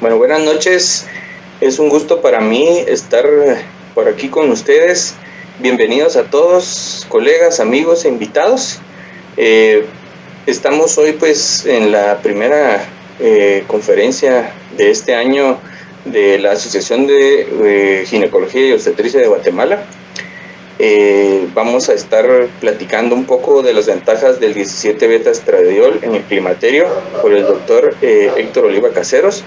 Bueno, buenas noches. Es un gusto para mí estar por aquí con ustedes. Bienvenidos a todos, colegas, amigos e invitados. Estamos hoy pues en la primera conferencia de este año de la Asociación de Ginecología y Obstetricia de Guatemala. Vamos a estar platicando un poco de las ventajas del 17-beta-estradiol en el climaterio por el doctor Héctor Oliva Caseros.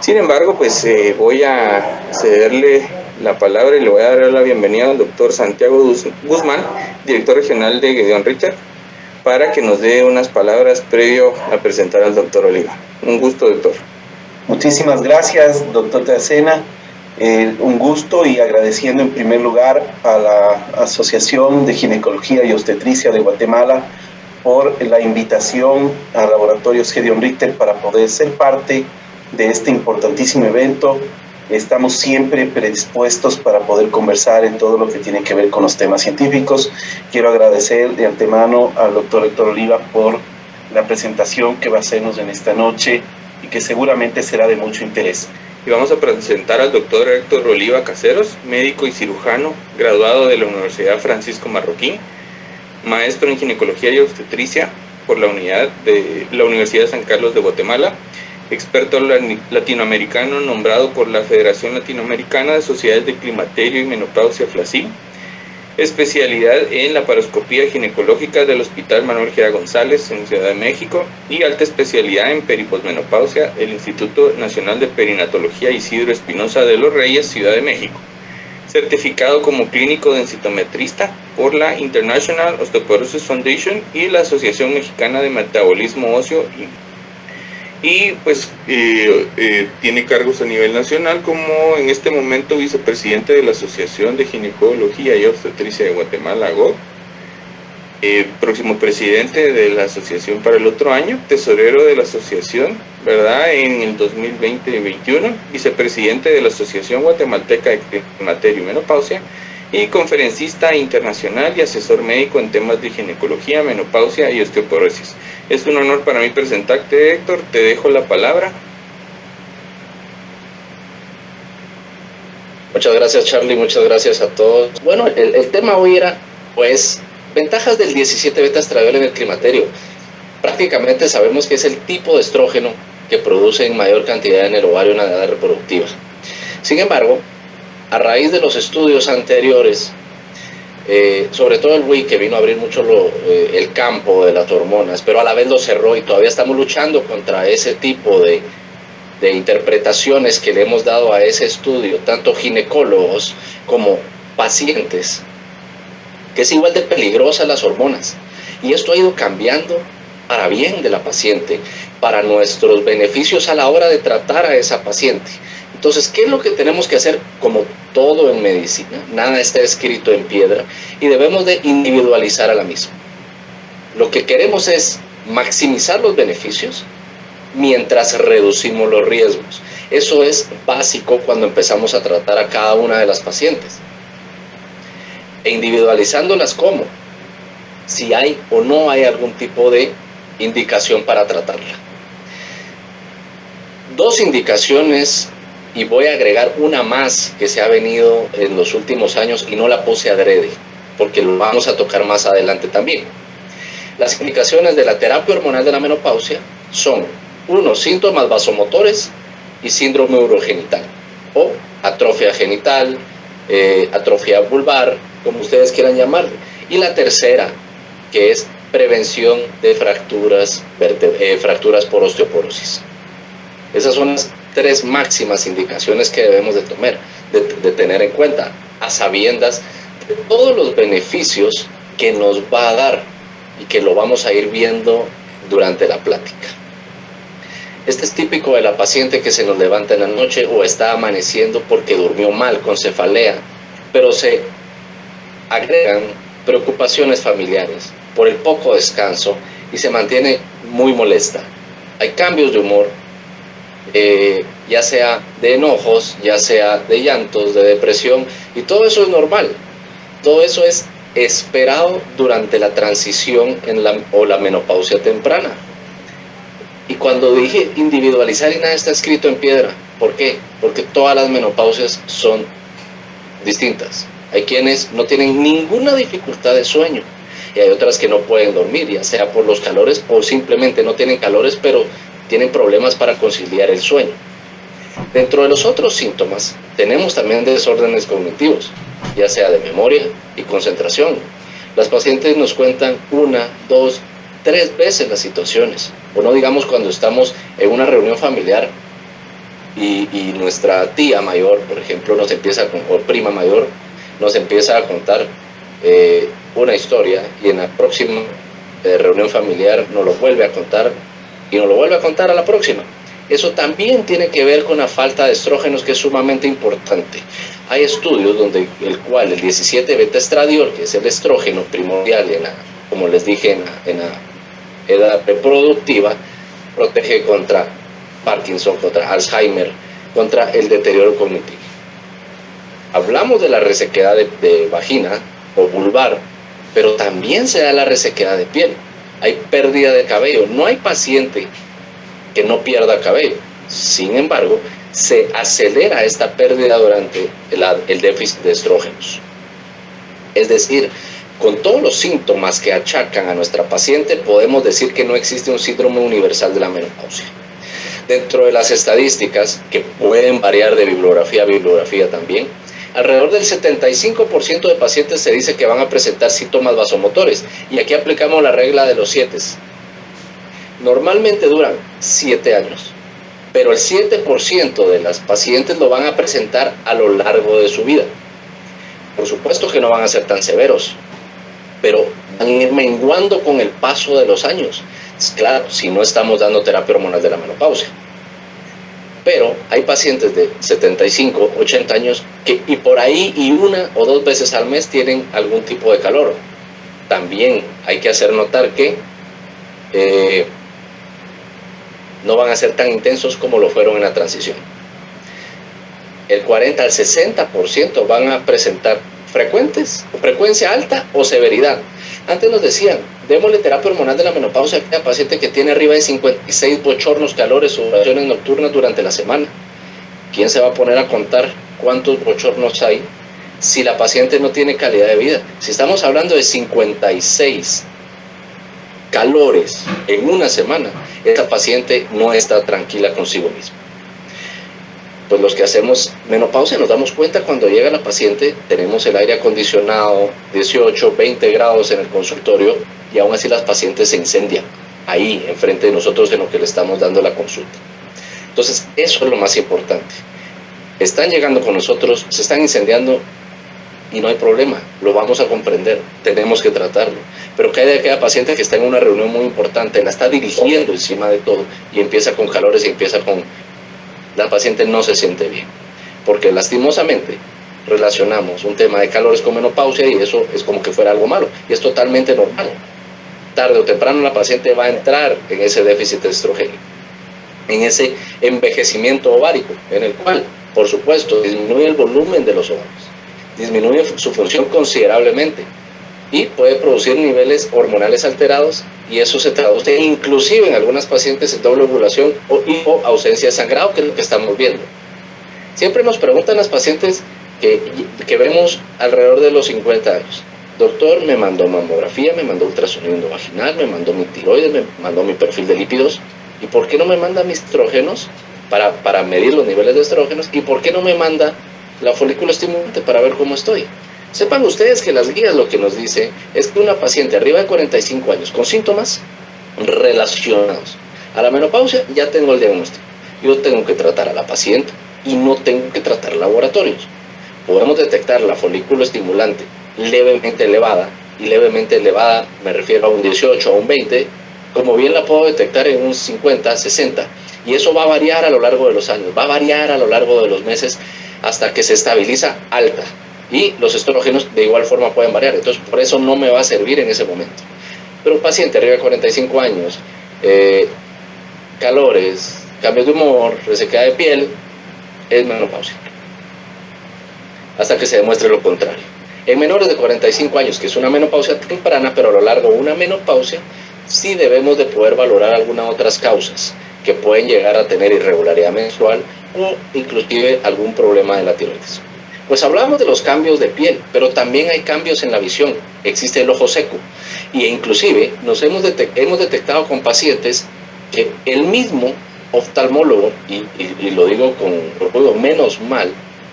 Sin embargo, pues voy a cederle la palabra y le voy a dar la bienvenida al doctor Santiago Guzmán, director regional de Gedeón Richter, para que nos dé unas palabras previo a presentar al doctor Oliva. Un gusto, doctor. Muchísimas gracias, doctor Tracena. Un gusto y agradeciendo en primer lugar a la Asociación de Ginecología y Obstetricia de Guatemala por la invitación a Laboratorios Gedeón Richter para poder ser parte de este importantísimo evento. Estamos siempre predispuestos para poder conversar en todo lo que tiene que ver con los temas científicos. Quiero agradecer de antemano al doctor Héctor Oliva por la presentación que va a hacernos en esta noche y que seguramente será de mucho interés. Y vamos a presentar al doctor Héctor Oliva Caseros, médico y cirujano, graduado de la Universidad Francisco Marroquín, maestro en ginecología y obstetricia por la Universidad de San Carlos de Guatemala, experto latinoamericano nombrado por la Federación Latinoamericana de Sociedades de Climaterio y Menopausia FLACIM, especialidad en laparoscopía ginecológica del Hospital Manuel G. González en Ciudad de México y alta especialidad en periposmenopausia del Instituto Nacional de Perinatología Isidro Espinosa de los Reyes, Ciudad de México. Certificado como clínico densitometrista por la International Osteoporosis Foundation y la Asociación Mexicana de Metabolismo Óseo. Y pues tiene cargos a nivel nacional como en este momento vicepresidente de la Asociación de Ginecología y Obstetricia de Guatemala, AGOG, próximo presidente de la asociación para el otro año, tesorero de la asociación, ¿verdad?, en el 2020-2021, vicepresidente de la Asociación Guatemalteca de Climaterio y Menopausia, y conferencista internacional y asesor médico en temas de ginecología, menopausia y osteoporosis. Es un honor para mí presentarte, Héctor. Te dejo la palabra. Muchas gracias, Charlie. Muchas gracias a todos. Bueno, el tema hoy era, pues, ventajas del 17-beta-estradiol en el climaterio. Prácticamente sabemos que es el tipo de estrógeno que produce en mayor cantidad en el ovario en la edad reproductiva. Sin embargo, a raíz de los estudios anteriores, sobre todo el WIC, que vino a abrir mucho el campo de las hormonas, pero a la vez lo cerró y todavía estamos luchando contra ese tipo de interpretaciones que le hemos dado a ese estudio, tanto ginecólogos como pacientes, que es igual de peligrosa las hormonas. Y esto ha ido cambiando para bien de la paciente, para nuestros beneficios a la hora de tratar a esa paciente. Entonces, ¿qué es lo que tenemos que hacer? Como todo en medicina, nada está escrito en piedra y debemos de individualizar a la misma. Lo que queremos es maximizar los beneficios mientras reducimos los riesgos. Eso es básico cuando empezamos a tratar a cada una de las pacientes. E individualizándolas, ¿cómo? Si hay o no hay algún tipo de indicación para tratarla. Dos indicaciones, y voy a agregar una más que se ha venido en los últimos años y no la puse adrede, porque lo vamos a tocar más adelante también. Las indicaciones de la terapia hormonal de la menopausia son, uno, síntomas vasomotores y síndrome urogenital, o atrofia genital, atrofia vulvar, como ustedes quieran llamarle. Y la tercera, que es prevención de fracturas por osteoporosis. Esas son las tres máximas indicaciones que debemos de tener en cuenta, a sabiendas de todos los beneficios que nos va a dar y que lo vamos a ir viendo durante la plática. Este es típico de la paciente que se nos levanta en la noche o está amaneciendo porque durmió mal, con cefalea, pero se agregan preocupaciones familiares por el poco descanso y se mantiene muy molesta. Hay cambios de humor, ya sea de enojos, ya sea de llantos, de depresión, y todo eso es normal. Todo eso es esperado durante la transición o la menopausia temprana. Y cuando dije individualizar y nada está escrito en piedra, ¿por qué? Porque todas las menopausias son distintas. Hay quienes no tienen ninguna dificultad de sueño y hay otras que no pueden dormir, ya sea por los calores o simplemente no tienen calores, pero tienen problemas para conciliar el sueño. Dentro de los otros síntomas tenemos también desórdenes cognitivos, ya sea de memoria y concentración. Las pacientes nos cuentan 1, 2, 3 veces las situaciones, o no digamos cuando estamos en una reunión familiar y nuestra tía mayor, por ejemplo, o prima mayor, nos empieza a contar una historia, y en la próxima reunión familiar nos lo vuelve a contar y nos lo vuelve a contar a la próxima. Eso también tiene que ver con la falta de estrógenos, que es sumamente importante. Hay estudios donde el 17-beta-estradiol, que es el estrógeno primordial como les dije, en la edad reproductiva, protege contra Parkinson, contra Alzheimer, contra el deterioro cognitivo. Hablamos de la resequedad de vagina o vulvar, pero también se da la resequedad de piel. Hay pérdida de cabello. No hay paciente que no pierda cabello. Sin embargo, se acelera esta pérdida durante el déficit de estrógenos. Es decir, con todos los síntomas que achacan a nuestra paciente, podemos decir que no existe un síndrome universal de la menopausia. Dentro de las estadísticas, que pueden variar de bibliografía a bibliografía también, alrededor del 75% de pacientes se dice que van a presentar síntomas vasomotores, y aquí aplicamos la regla de los 7. Normalmente duran 7 años, pero el 7% de las pacientes lo van a presentar a lo largo de su vida. Por supuesto que no van a ser tan severos, pero van a ir menguando con el paso de los años. Claro, si no estamos dando terapia hormonal de la menopausia. Pero hay pacientes de 75, 80 años y por ahí 1 o 2 veces al mes tienen algún tipo de calor. También hay que hacer notar que no van a ser tan intensos como lo fueron en la transición. El 40 al 60% van a presentar frecuencia alta o severidad. Antes nos decían, démosle terapia hormonal de la menopausia a cada paciente que tiene arriba de 56 bochornos, calores o oraciones nocturnas durante la semana. ¿Quién se va a poner a contar cuántos bochornos hay si la paciente no tiene calidad de vida? Si estamos hablando de 56 calores en una semana, esta paciente no está tranquila consigo misma. Pues los que hacemos menopausia nos damos cuenta cuando llega la paciente, tenemos el aire acondicionado 18, 20 grados en el consultorio y aún así las pacientes se incendian ahí enfrente de nosotros en lo que le estamos dando la consulta. Entonces eso es lo más importante. Están llegando con nosotros, se están incendiando y no hay problema, lo vamos a comprender, tenemos que tratarlo. Pero que hay de aquella paciente que está en una reunión muy importante, la está dirigiendo encima de todo y empieza con calores y empieza con... La paciente no se siente bien, porque lastimosamente relacionamos un tema de calores con menopausia y eso es como que fuera algo malo, y es totalmente normal. Tarde o temprano la paciente va a entrar en ese déficit de estrógeno, en ese envejecimiento ovárico, en el cual, por supuesto, disminuye el volumen de los ovarios, disminuye su función considerablemente y puede producir niveles hormonales alterados, y eso se traduce inclusive en algunas pacientes en doble ovulación o ausencia de sangrado, que es lo que estamos viendo. Siempre nos preguntan las pacientes que vemos alrededor de los 50 años, doctor, me mandó mamografía, me mandó ultrasonido vaginal, me mandó mi tiroides, me mandó mi perfil de lípidos, ¿y por qué no me manda mis estrógenos para medir los niveles de estrógenos? ¿Y por qué no me manda la folículo estimulante para ver cómo estoy? Sepan ustedes que las guías lo que nos dice es que una paciente arriba de 45 años con síntomas relacionados a la menopausia, ya tengo el diagnóstico. Yo tengo que tratar a la paciente y no tengo que tratar laboratorios. Podemos detectar la folículo estimulante levemente elevada, y levemente elevada me refiero a un 18 o un 20, como bien la puedo detectar en un 50, 60, y eso va a variar a lo largo de los años, va a variar a lo largo de los meses hasta que se estabiliza alta. Y los estrógenos de igual forma pueden variar, entonces por eso no me va a servir en ese momento. Pero un paciente arriba de 45 años, calores, cambios de humor, resequedad de piel, es menopausia, hasta que se demuestre lo contrario. En menores de 45 años, que es una menopausia temprana, pero a lo largo de una menopausia, sí debemos de poder valorar algunas otras causas que pueden llegar a tener irregularidad menstrual o inclusive algún problema de la tiroides. Pues hablamos de los cambios de piel, pero también hay cambios en la visión. Existe el ojo seco e inclusive hemos detectado con pacientes que el mismo oftalmólogo, y lo digo con orgullo, menos mal,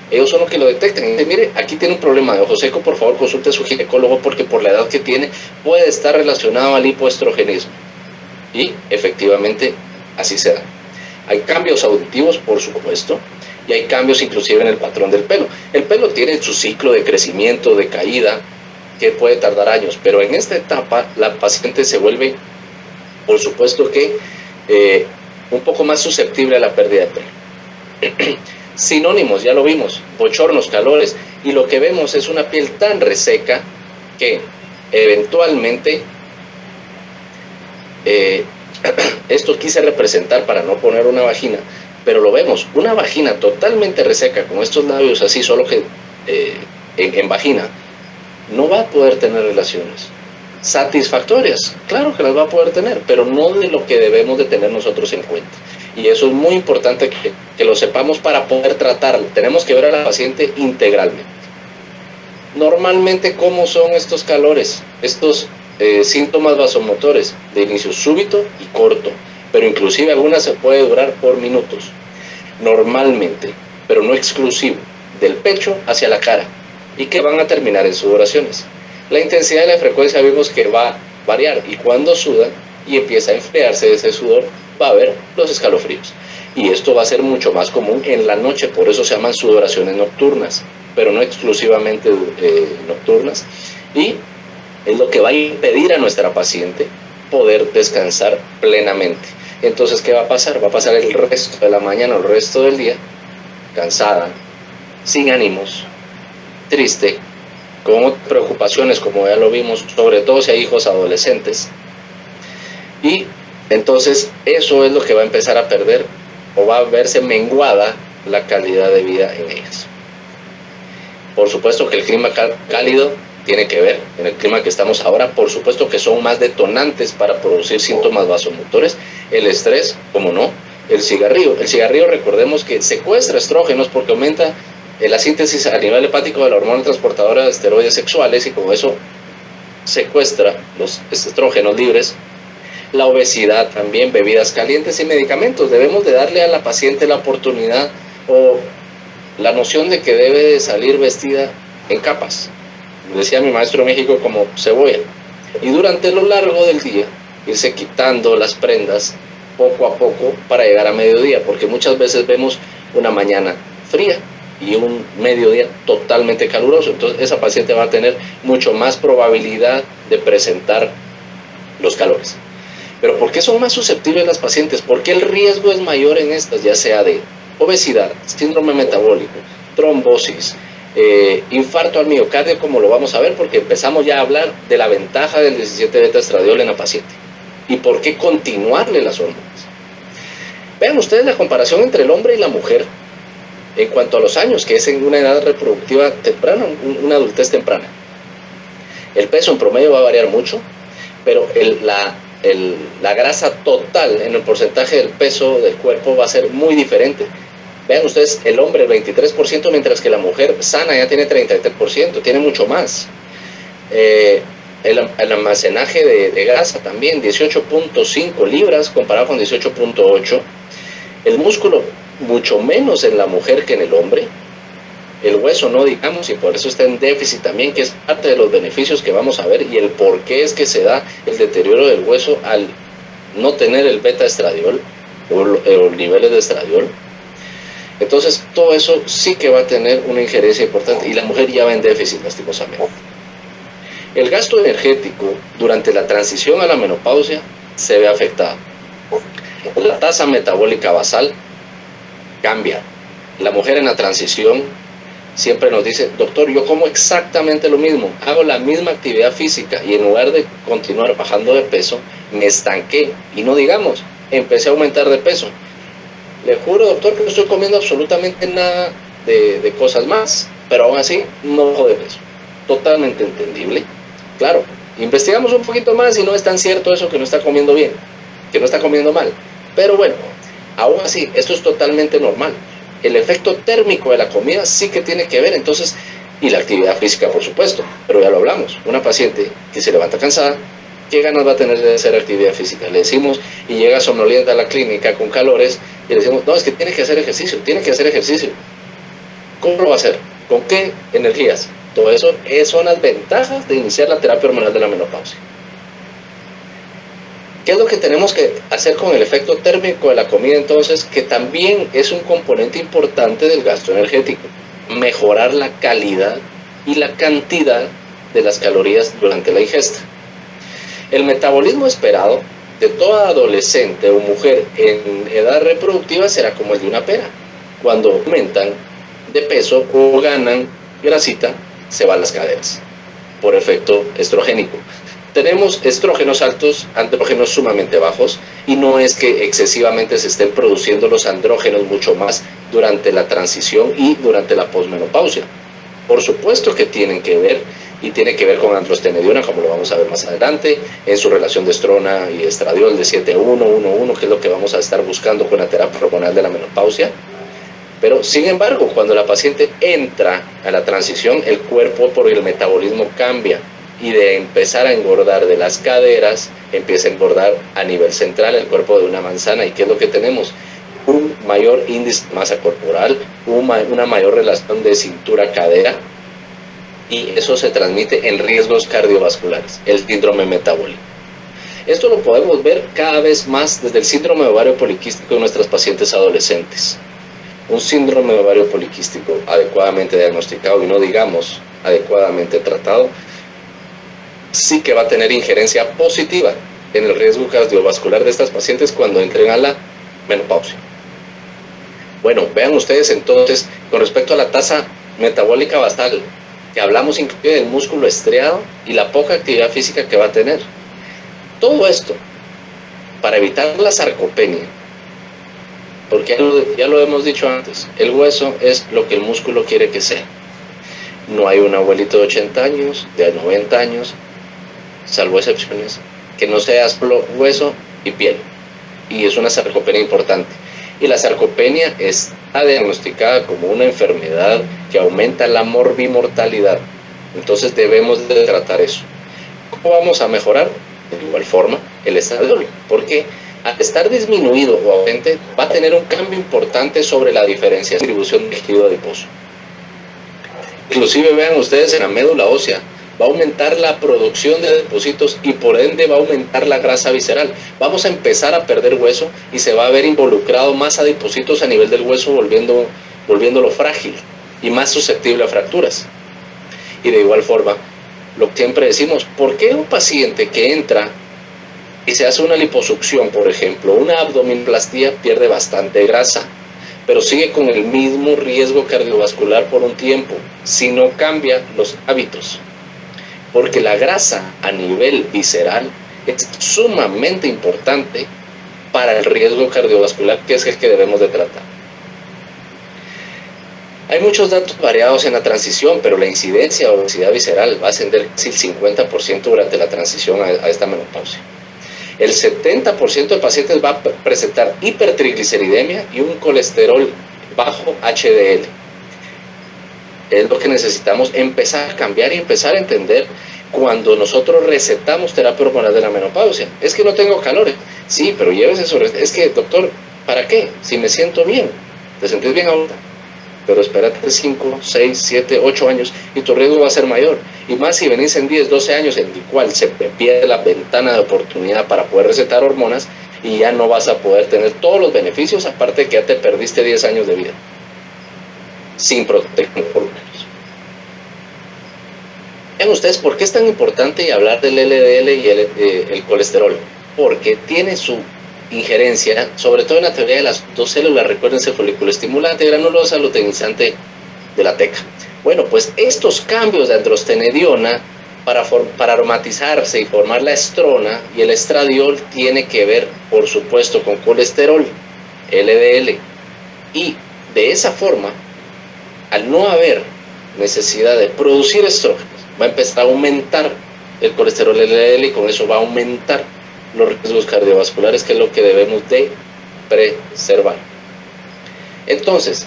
ellos son los que lo detectan. Y dicen, mire, aquí tiene un problema de ojo seco, por favor consulte a su ginecólogo porque por la edad que tiene puede estar relacionado al hipoestrogenismo. Y efectivamente así se da. Hay cambios auditivos, por supuesto, y hay cambios inclusive en el patrón del pelo. El pelo tiene su ciclo de crecimiento, de caída, que puede tardar años, pero en esta etapa la paciente se vuelve, por supuesto que, un poco más susceptible a la pérdida de pelo. Sinónimos, ya lo vimos, bochornos, calores, y lo que vemos es una piel tan reseca que eventualmente, esto quise representar para no poner una vagina, pero lo vemos, una vagina totalmente reseca, con estos labios así, solo que en vagina, no va a poder tener relaciones satisfactorias. Claro que las va a poder tener, pero no de lo que debemos de tener nosotros en cuenta. Y eso es muy importante que lo sepamos para poder tratarlo. Tenemos que ver a la paciente integralmente. Normalmente, ¿cómo son estos calores? Estos síntomas vasomotores de inicio súbito y corto, pero inclusive algunas se puede durar por minutos. Normalmente, pero no exclusivo, del pecho hacia la cara y que van a terminar en sudoraciones. La intensidad y la frecuencia vimos que va a variar y cuando sudan y empieza a enfriarse ese sudor va a haber los escalofríos. Y esto va a ser mucho más común en la noche, por eso se llaman sudoraciones nocturnas, pero no exclusivamente nocturnas. Y es lo que va a impedir a nuestra paciente poder descansar plenamente. Entonces, ¿qué va a pasar? Va a pasar el resto de la mañana o el resto del día cansada, sin ánimos, triste, con preocupaciones, como ya lo vimos, sobre todo si hay hijos adolescentes. Y entonces eso es lo que va a empezar a perder o va a verse menguada la calidad de vida en ellas. Por supuesto que el clima cálido tiene que ver, en el clima que estamos ahora, por supuesto que son más detonantes para producir síntomas vasomotores, el estrés, como no, el cigarrillo. El cigarrillo, recordemos que secuestra estrógenos porque aumenta la síntesis a nivel hepático de la hormona transportadora de esteroides sexuales y con eso secuestra los estrógenos libres. La obesidad también, bebidas calientes y medicamentos. Debemos de darle a la paciente la oportunidad o la noción de que debe de salir vestida en capas. Decía mi maestro en México, como cebolla. Y durante lo largo del día, irse quitando las prendas poco a poco para llegar a mediodía, porque muchas veces vemos una mañana fría y un mediodía totalmente caluroso. Entonces esa paciente va a tener mucho más probabilidad de presentar los calores. Pero ¿por qué son más susceptibles las pacientes? Porque el riesgo es mayor en estas, ya sea de obesidad, síndrome metabólico, trombosis, infarto al miocardio, como lo vamos a ver, porque empezamos ya a hablar de la ventaja del 17-beta-estradiol en la paciente y por qué continuarle las hormonas. Vean ustedes la comparación entre el hombre y la mujer en cuanto a los años, que es en una edad reproductiva temprana, una adultez temprana. El peso en promedio va a variar mucho, pero la grasa total en el porcentaje del peso del cuerpo va a ser muy diferente. Vean ustedes, el hombre el 23%, mientras que la mujer sana ya tiene 33%, tiene mucho más. El almacenaje de grasa también, 18.5 libras comparado con 18.8. El músculo mucho menos en la mujer que en el hombre. El hueso no digamos, y por eso está en déficit también, que es parte de los beneficios que vamos a ver y el por qué es que se da el deterioro del hueso al no tener el beta-estradiol o los niveles de estradiol. Entonces todo eso sí que va a tener una injerencia importante y la mujer ya va en déficit lastimosamente. El gasto energético durante la transición a la menopausia se ve afectado. La tasa metabólica basal cambia. La mujer en la transición siempre nos dice, doctor, yo como exactamente lo mismo, hago la misma actividad física y en lugar de continuar bajando de peso, me estanqué y no digamos, empecé a aumentar de peso. Le juro, doctor, que no estoy comiendo absolutamente nada de cosas más, pero aún así no bajo de peso. Totalmente entendible. Claro, Investigamos un poquito más y no es tan cierto eso que no está comiendo bien, que no está comiendo mal. Pero bueno, aún así, esto es totalmente normal. El efecto térmico de la comida sí que tiene que ver, entonces, y la actividad física, por supuesto, pero ya lo hablamos. Una paciente que se levanta cansada, ¿qué ganas va a tener de hacer actividad física? Le decimos, y llega somnolienta a la clínica con calores, y le decimos, no, es que tiene que hacer ejercicio, tiene que hacer ejercicio. ¿Cómo lo va a hacer? ¿Con qué energías? Todo eso son las ventajas de iniciar la terapia hormonal de la menopausia. ¿Qué es lo que tenemos que hacer con el efecto térmico de la comida entonces? Que también es un componente importante del gasto energético. Mejorar la calidad y la cantidad de las calorías durante la ingesta. El metabolismo esperado de toda adolescente o mujer en edad reproductiva será como el de una pera. Cuando aumentan de peso o ganan grasita, se van las caderas por efecto estrogénico. Tenemos estrógenos altos, andrógenos sumamente bajos, y no es que excesivamente se estén produciendo los andrógenos mucho más durante la transición y durante la posmenopausia. Por supuesto que tienen que ver, y tiene que ver con androstenediona, como lo vamos a ver más adelante, en su relación de estrona y estradiol de 7,1,1,1, que es lo que vamos a estar buscando con la terapia hormonal de la menopausia. Pero, sin embargo, cuando la paciente entra a la transición, el cuerpo por el metabolismo cambia, y de empezar a engordar de las caderas, empieza a engordar a nivel central el cuerpo de una manzana. ¿Y qué es lo que tenemos? Un mayor índice de masa corporal, una mayor relación de cintura-cadera, y eso se transmite en riesgos cardiovasculares, el síndrome metabólico. Esto lo podemos ver cada vez más desde el síndrome de ovario poliquístico en nuestras pacientes adolescentes. Un síndrome de ovario poliquístico adecuadamente diagnosticado, y no digamos adecuadamente tratado, sí que va a tener injerencia positiva en el riesgo cardiovascular de estas pacientes cuando entren a la menopausia. Bueno, vean ustedes entonces, con respecto a la tasa metabólica basal, que hablamos inclusive del músculo estriado y la poca actividad física que va a tener. Todo esto para evitar la sarcopenia, porque ya lo hemos dicho antes, el hueso es lo que el músculo quiere que sea. No hay un abuelito de 80 años, de 90 años, salvo excepciones, que no sea solo hueso y piel, y es una sarcopenia importante. Y la sarcopenia está diagnosticada como una enfermedad que aumenta la morbimortalidad, entonces debemos de tratar eso. ¿Cómo vamos a mejorar? De igual forma, el estradiol, porque al estar disminuido o ausente va a tener un cambio importante sobre la diferenciación de distribución de tejido adiposo. Inclusive vean ustedes en la médula ósea, va a aumentar la producción de depósitos y por ende va a aumentar la grasa visceral. Vamos a empezar a perder hueso y se va a ver involucrado más adipocitos a nivel del hueso, volviéndolo frágil y más susceptible a fracturas. Y de igual forma, lo que siempre decimos, ¿por qué un paciente que entra y se hace una liposucción, por ejemplo, una abdominoplastia, pierde bastante grasa, pero sigue con el mismo riesgo cardiovascular por un tiempo, si no cambia los hábitos? Porque la grasa a nivel visceral es sumamente importante para el riesgo cardiovascular, que es el que debemos de tratar. Hay muchos datos variados en la transición, pero la incidencia de obesidad visceral va a ascender casi el 50% durante la transición a esta menopausia. El 70% de pacientes va a presentar hipertrigliceridemia y un colesterol bajo HDL. Es lo que necesitamos empezar a cambiar y empezar a entender cuando nosotros recetamos terapia hormonal de la menopausia. Es que no tengo calores. Sí, pero llévese sobre... Es que, doctor, ¿para qué? Si me siento bien. ¿Te sentís bien ahora? Pero espérate 5, 6, 7, 8 años y tu riesgo va a ser mayor. Y más si venís en 10, 12 años en el cual se pierde la ventana de oportunidad para poder recetar hormonas y ya no vas a poder tener todos los beneficios, aparte de que ya te perdiste 10 años de vida sin protección por lo menos. Vean ustedes por qué es tan importante hablar del LDL y el colesterol. Porque tiene su injerencia, sobre todo en la teoría de las dos células, recuérdense, folículo estimulante, granulosa, luteinizante de la teca. Bueno, pues estos cambios de androstenediona para aromatizarse y formar la estrona y el estradiol tiene que ver, por supuesto, con colesterol, LDL. Y de esa forma, al no haber necesidad de producir estrógenos, va a empezar a aumentar el colesterol LDL y con eso va a aumentar los riesgos cardiovasculares, que es lo que debemos de preservar. Entonces,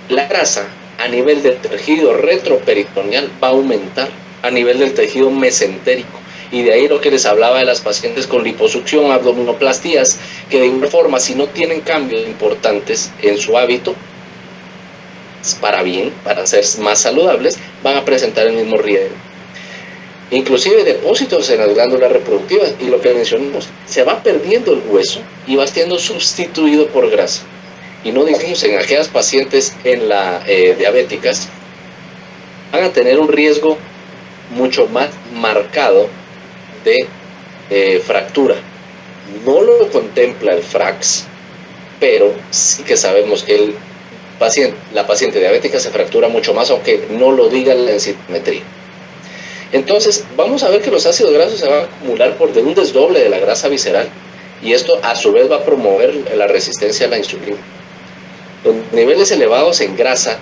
la grasa a nivel del tejido retroperitoneal va a aumentar a nivel del tejido mesentérico. Y de ahí lo que les hablaba de las pacientes con liposucción, abdominoplastías, que de igual forma, si no tienen cambios importantes en su hábito, para bien, para ser más saludables, van a presentar el mismo riesgo. Inclusive depósitos en las glándulas reproductivas, y lo que mencionamos, se va perdiendo el hueso y va siendo sustituido por grasa. Y no digamos en aquellas pacientes diabéticas, van a tener un riesgo mucho más marcado de fractura. No lo contempla el FRAX, pero sí que sabemos que la paciente diabética se fractura mucho más, aunque no lo diga la densitometría. Entonces vamos a ver que los ácidos grasos se van a acumular por un desdoble de la grasa visceral, y esto a su vez va a promover la resistencia a la insulina. Los niveles elevados en grasa,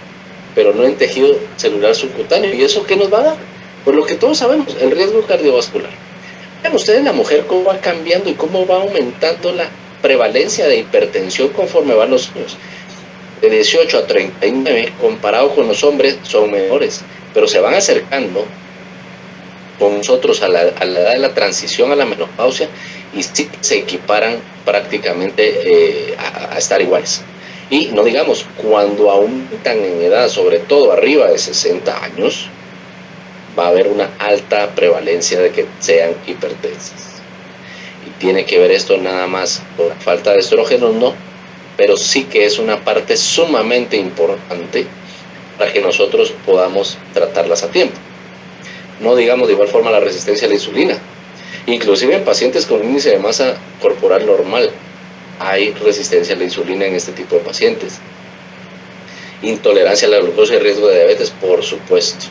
pero no en tejido celular subcutáneo. ¿Y eso qué nos va a dar? Pues lo que todos sabemos, el riesgo cardiovascular. Vean ustedes la mujer cómo va cambiando y cómo va aumentando la prevalencia de hipertensión conforme van los años. De 18 a 39, comparado con los hombres, son menores, pero se van acercando con nosotros a la edad de la transición a la menopausia, y sí se equiparan prácticamente a estar iguales. Y no digamos, cuando aumentan en edad, sobre todo arriba de 60 años, va a haber una alta prevalencia de que sean hipertensas. Y tiene que ver esto nada más con la falta de estrógenos, no, pero sí que es una parte sumamente importante para que nosotros podamos tratarlas a tiempo. No digamos de igual forma la resistencia a la insulina. Inclusive en pacientes con índice de masa corporal normal hay resistencia a la insulina en este tipo de pacientes. Intolerancia a la glucosa y riesgo de diabetes, por supuesto.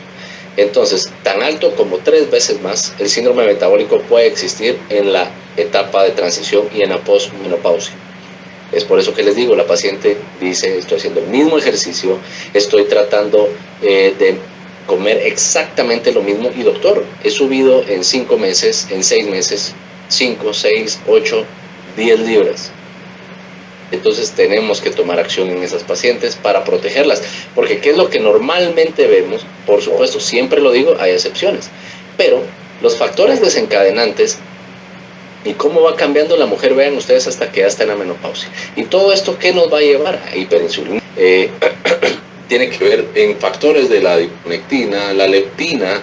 Entonces, tan alto como 3 veces más, el síndrome metabólico puede existir en la etapa de transición y en la posmenopausia. Es por eso que les digo, la paciente dice, estoy haciendo el mismo ejercicio, estoy tratando de comer exactamente lo mismo, y doctor, he subido en 5 meses, en 6 meses, 5, 6, 8, 10 libras. Entonces tenemos que tomar acción en esas pacientes para protegerlas, porque ¿qué es lo que normalmente vemos? Por supuesto, siempre lo digo, hay excepciones, pero los factores desencadenantes y cómo va cambiando la mujer, vean ustedes, hasta que ya está en la menopausia. Y todo esto, ¿qué nos va a llevar? A hiperinsulina. Tiene que ver en factores de la adiponectina, la leptina,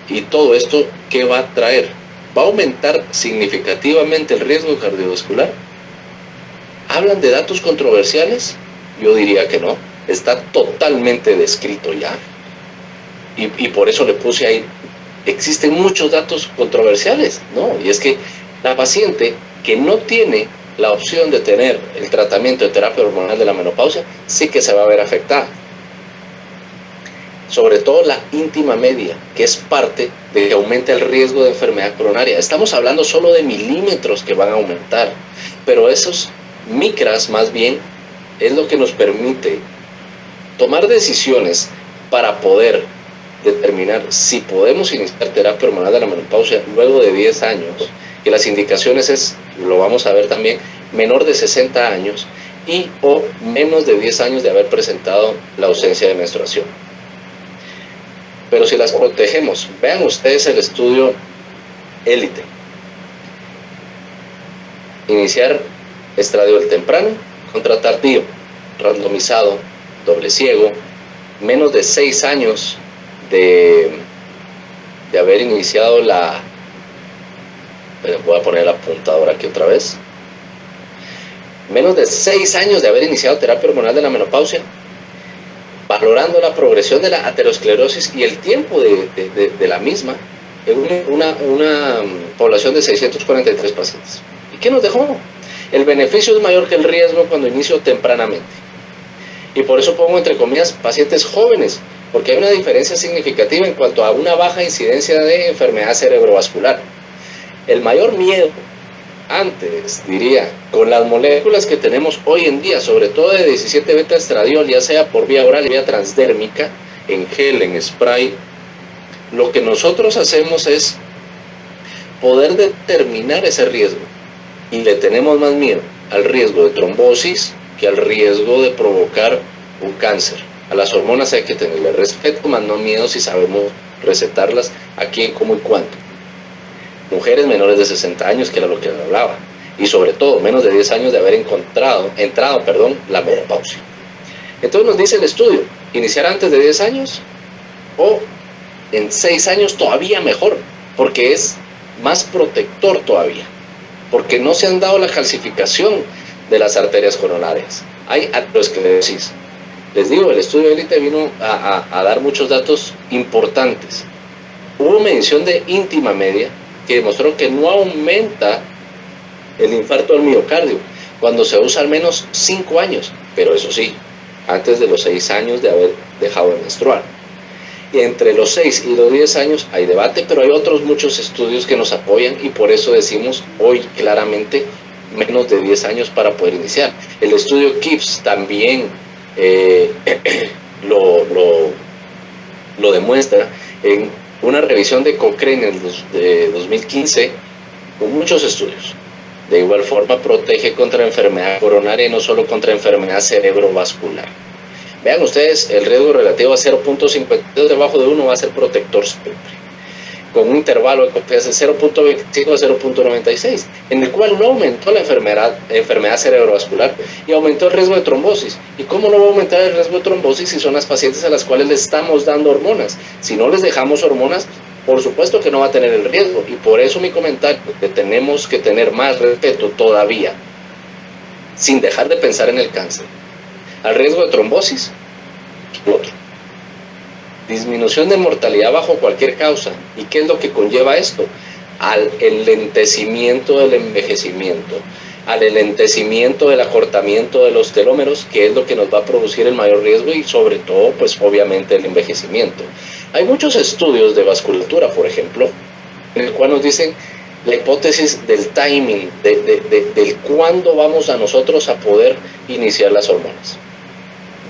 y todo esto, ¿qué va a traer? ¿Va a aumentar significativamente el riesgo cardiovascular? ¿Hablan de datos controversiales? Yo diría que no. Está totalmente descrito ya. Y por eso le puse ahí, existen muchos datos controversiales, ¿no? Y es que la paciente que no tiene la opción de tener el tratamiento de terapia hormonal de la menopausia, sí que se va a ver afectada. Sobre todo la íntima media, que es parte de que aumenta el riesgo de enfermedad coronaria. Estamos hablando solo de milímetros que van a aumentar, pero esos micras más bien es lo que nos permite tomar decisiones para poder determinar si podemos iniciar terapia hormonal de la menopausia luego de 10 años, que las indicaciones es, lo vamos a ver también, menor de 60 años y o menos de 10 años de haber presentado la ausencia de menstruación. Pero si las protegemos, vean ustedes el estudio élite. Iniciar estradio del temprano contra tardío, randomizado, doble ciego, menos de 6 años de haber iniciado la... Voy a poner la apuntadora aquí otra vez. Menos de 6 años de haber iniciado terapia hormonal de la menopausia, valorando la progresión de la aterosclerosis y el tiempo de la misma en una población de 643 pacientes. ¿Y qué nos dejó? El beneficio es mayor que el riesgo cuando inicio tempranamente. Y por eso pongo entre comillas pacientes jóvenes, porque hay una diferencia significativa en cuanto a una baja incidencia de enfermedad cerebrovascular. El mayor miedo antes, diría, con las moléculas que tenemos hoy en día, sobre todo de 17 beta estradiol, ya sea por vía oral, vía transdérmica, en gel, en spray, lo que nosotros hacemos es poder determinar ese riesgo. Y le tenemos más miedo al riesgo de trombosis que al riesgo de provocar un cáncer. A las hormonas hay que tenerle respeto, más no miedo si sabemos recetarlas a quién, cómo y cuánto. Mujeres menores de 60 años, que era lo que hablaba, y sobre todo menos de 10 años de haber entrado la menopausia. Entonces nos dice el estudio, iniciar antes de 10 años o en 6 años todavía mejor, porque es más protector todavía, porque no se han dado la calcificación de las arterias coronarias. Hay aterosclerosis. Les digo, el estudio de élite vino a dar muchos datos importantes. Hubo medición de íntima media que demostró que no aumenta el infarto al miocardio cuando se usa al menos 5 años, pero eso sí, antes de los 6 años de haber dejado de menstruar. Y entre los 6 y los 10 años hay debate, pero hay otros muchos estudios que nos apoyan y por eso decimos hoy claramente menos de 10 años para poder iniciar. El estudio KIPS también lo demuestra en una revisión de Cochrane de 2015 con muchos estudios. De igual forma protege contra enfermedad coronaria y no solo contra enfermedad cerebrovascular. Vean ustedes, el riesgo relativo a 0.52 debajo de 1 va a ser protector siempre, con un intervalo de confianza de 0.25 a 0.96, en el cual no aumentó la enfermedad cerebrovascular y aumentó el riesgo de trombosis. ¿Y cómo no va a aumentar el riesgo de trombosis si son las pacientes a las cuales les estamos dando hormonas? Si no les dejamos hormonas, por supuesto que no va a tener el riesgo, y por eso mi comentario, que tenemos que tener más respeto todavía, sin dejar de pensar en el cáncer, al riesgo de trombosis que otro. Disminución de mortalidad bajo cualquier causa. ¿Y qué es lo que conlleva esto? Al enlentecimiento del envejecimiento, al enlentecimiento del acortamiento de los telómeros, que es lo que nos va a producir el mayor riesgo y sobre todo, pues obviamente el envejecimiento. Hay muchos estudios de vasculatura, por ejemplo, en el cual nos dicen la hipótesis del timing, del cuándo vamos a nosotros a poder iniciar las hormonas.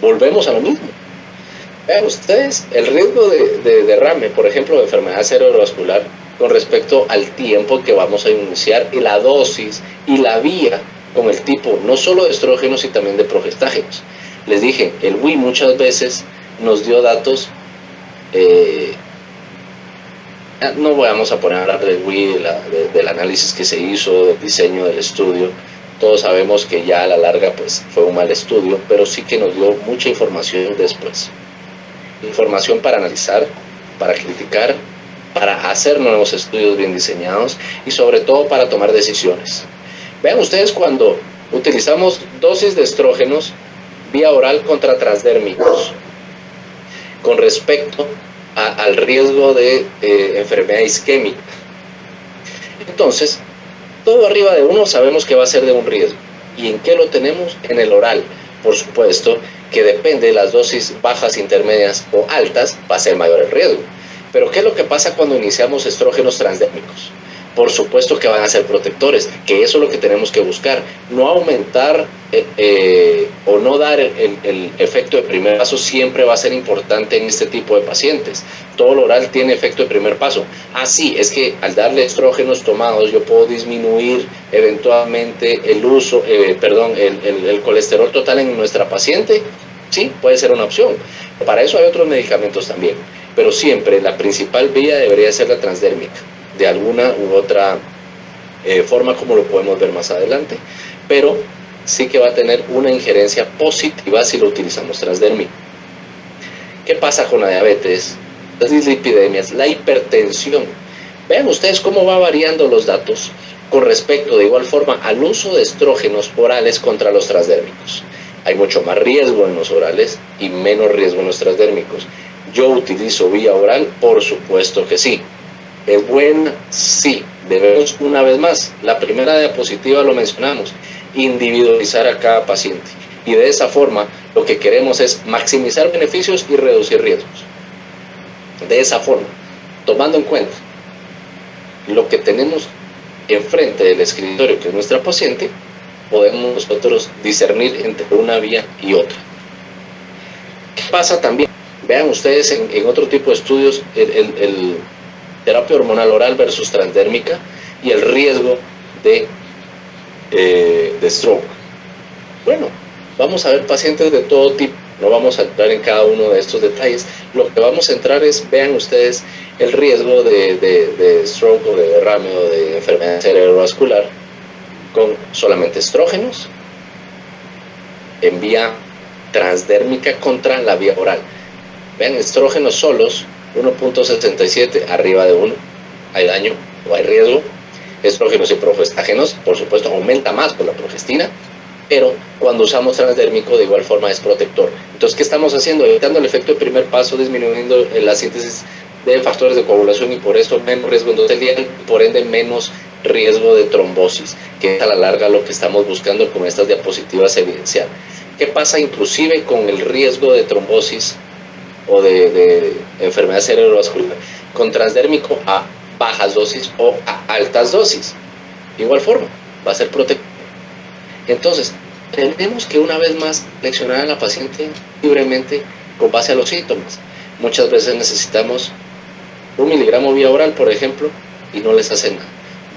Volvemos a lo mismo. Vean ustedes, el riesgo de derrame, por ejemplo, de enfermedad cerebrovascular, con respecto al tiempo que vamos a iniciar y la dosis y la vía con el tipo, no solo de estrógenos, sino también de progestágenos. Les dije, el WI muchas veces nos dio datos, no vamos a poner a hablar del WI, del análisis que se hizo, del diseño del estudio. Todos sabemos que ya a la larga pues fue un mal estudio, pero sí que nos dio mucha información después. Información para analizar, para criticar, para hacer nuevos estudios bien diseñados y sobre todo para tomar decisiones. Vean ustedes cuando utilizamos dosis de estrógenos vía oral contra transdérmicos con respecto al riesgo de enfermedad isquémica. Entonces, todo arriba de 1 sabemos que va a ser de un riesgo. ¿Y en qué lo tenemos? En el oral. Por supuesto que depende de las dosis bajas, intermedias o altas, va a ser mayor el riesgo. Pero ¿qué es lo que pasa cuando iniciamos estrógenos transdérmicos? Por supuesto que van a ser protectores, que eso es lo que tenemos que buscar. No aumentar o no dar el efecto de primer paso siempre va a ser importante en este tipo de pacientes. Todo lo oral tiene efecto de primer paso. Sí, es que al darle estrógenos tomados yo puedo disminuir eventualmente el uso, el colesterol total en nuestra paciente. Sí, puede ser una opción. Para eso hay otros medicamentos también. Pero siempre la principal vía debería ser la transdérmica, de alguna u otra forma, como lo podemos ver más adelante, pero sí que va a tener una injerencia positiva si lo utilizamos transdérmico. ¿Qué pasa con la diabetes, las dislipidemias, la hipertensión? Vean ustedes cómo va variando los datos con respecto de igual forma al uso de estrógenos orales contra los transdérmicos. Hay mucho más riesgo en los orales y menos riesgo en los transdérmicos. ¿Yo utilizo vía oral? Por supuesto que sí. ¿Es buena? Sí. Debemos, una vez más, la primera diapositiva lo mencionamos, individualizar a cada paciente. Y de esa forma, lo que queremos es maximizar beneficios y reducir riesgos. De esa forma, tomando en cuenta lo que tenemos enfrente del escritorio, que es nuestra paciente, podemos nosotros discernir entre una vía y otra. ¿Qué pasa también? Vean ustedes en otro tipo de estudios, el terapia hormonal oral versus transdérmica, y el riesgo de stroke. Bueno, vamos a ver pacientes de todo tipo, no vamos a entrar en cada uno de estos detalles. Lo que vamos a entrar es, vean ustedes, el riesgo de stroke o de derrame o de enfermedad cerebrovascular con solamente estrógenos en vía transdérmica contra la vía oral. Vean, estrógenos solos, 1.67, arriba de 1, hay daño o hay riesgo. Estrógenos y progestágenos, por supuesto, aumenta más por la progestina, pero cuando usamos transdérmico de igual forma es protector. Entonces, ¿qué estamos haciendo? Evitando el efecto de primer paso, disminuyendo la síntesis de factores de coagulación y por eso menos riesgo endotelial, por ende menos riesgo de trombosis, que es a la larga lo que estamos buscando con estas diapositivas evidenciar. ¿Qué pasa inclusive con el riesgo de trombosis o de enfermedad cerebrovascular? Con transdérmico a bajas dosis o a altas dosis. De igual forma, va a ser protector. Entonces, tenemos que una vez más leccionar a la paciente libremente con base a los síntomas. Muchas veces necesitamos 1 miligramo vía oral, por ejemplo, y no les hace nada.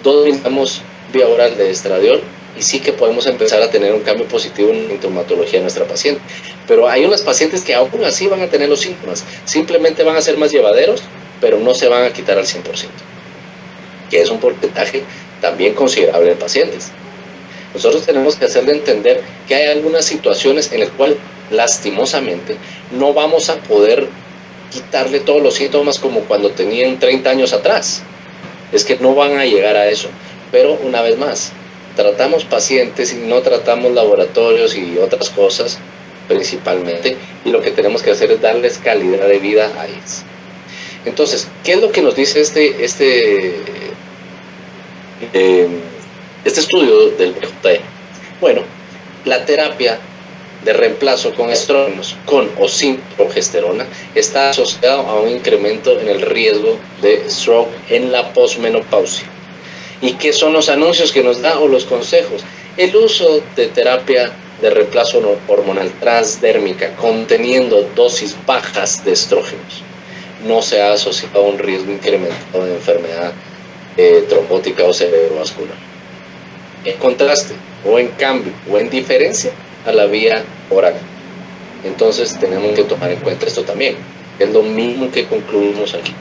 2 miligramos vía oral de estradiol y sí que podemos empezar a tener un cambio positivo en la sintomatología de nuestra paciente. Pero hay unas pacientes que aún así van a tener los síntomas, simplemente van a ser más llevaderos, pero no se van a quitar al 100%, que es un porcentaje también considerable de pacientes. Nosotros tenemos que hacerle entender que hay algunas situaciones en las cuales lastimosamente no vamos a poder quitarle todos los síntomas como cuando tenían 30 años atrás. Es que no van a llegar a eso. Pero una vez más, tratamos pacientes y no tratamos laboratorios y otras cosas principalmente, y lo que tenemos que hacer es darles calidad de vida a ellos. Entonces, ¿qué es lo que nos dice este estudio del BJE? Bueno, la terapia de reemplazo con estrógenos con o sin progesterona está asociado a un incremento en el riesgo de stroke en la posmenopausia. ¿Y qué son los anuncios que nos da o los consejos? El uso de terapia de reemplazo hormonal transdérmica conteniendo dosis bajas de estrógenos no se ha asociado a un riesgo incrementado de enfermedad trombótica o cerebrovascular. En contraste, o en cambio, o en diferencia a la vía oral. Entonces tenemos que tomar en cuenta esto también. Es lo mismo que concluimos aquí.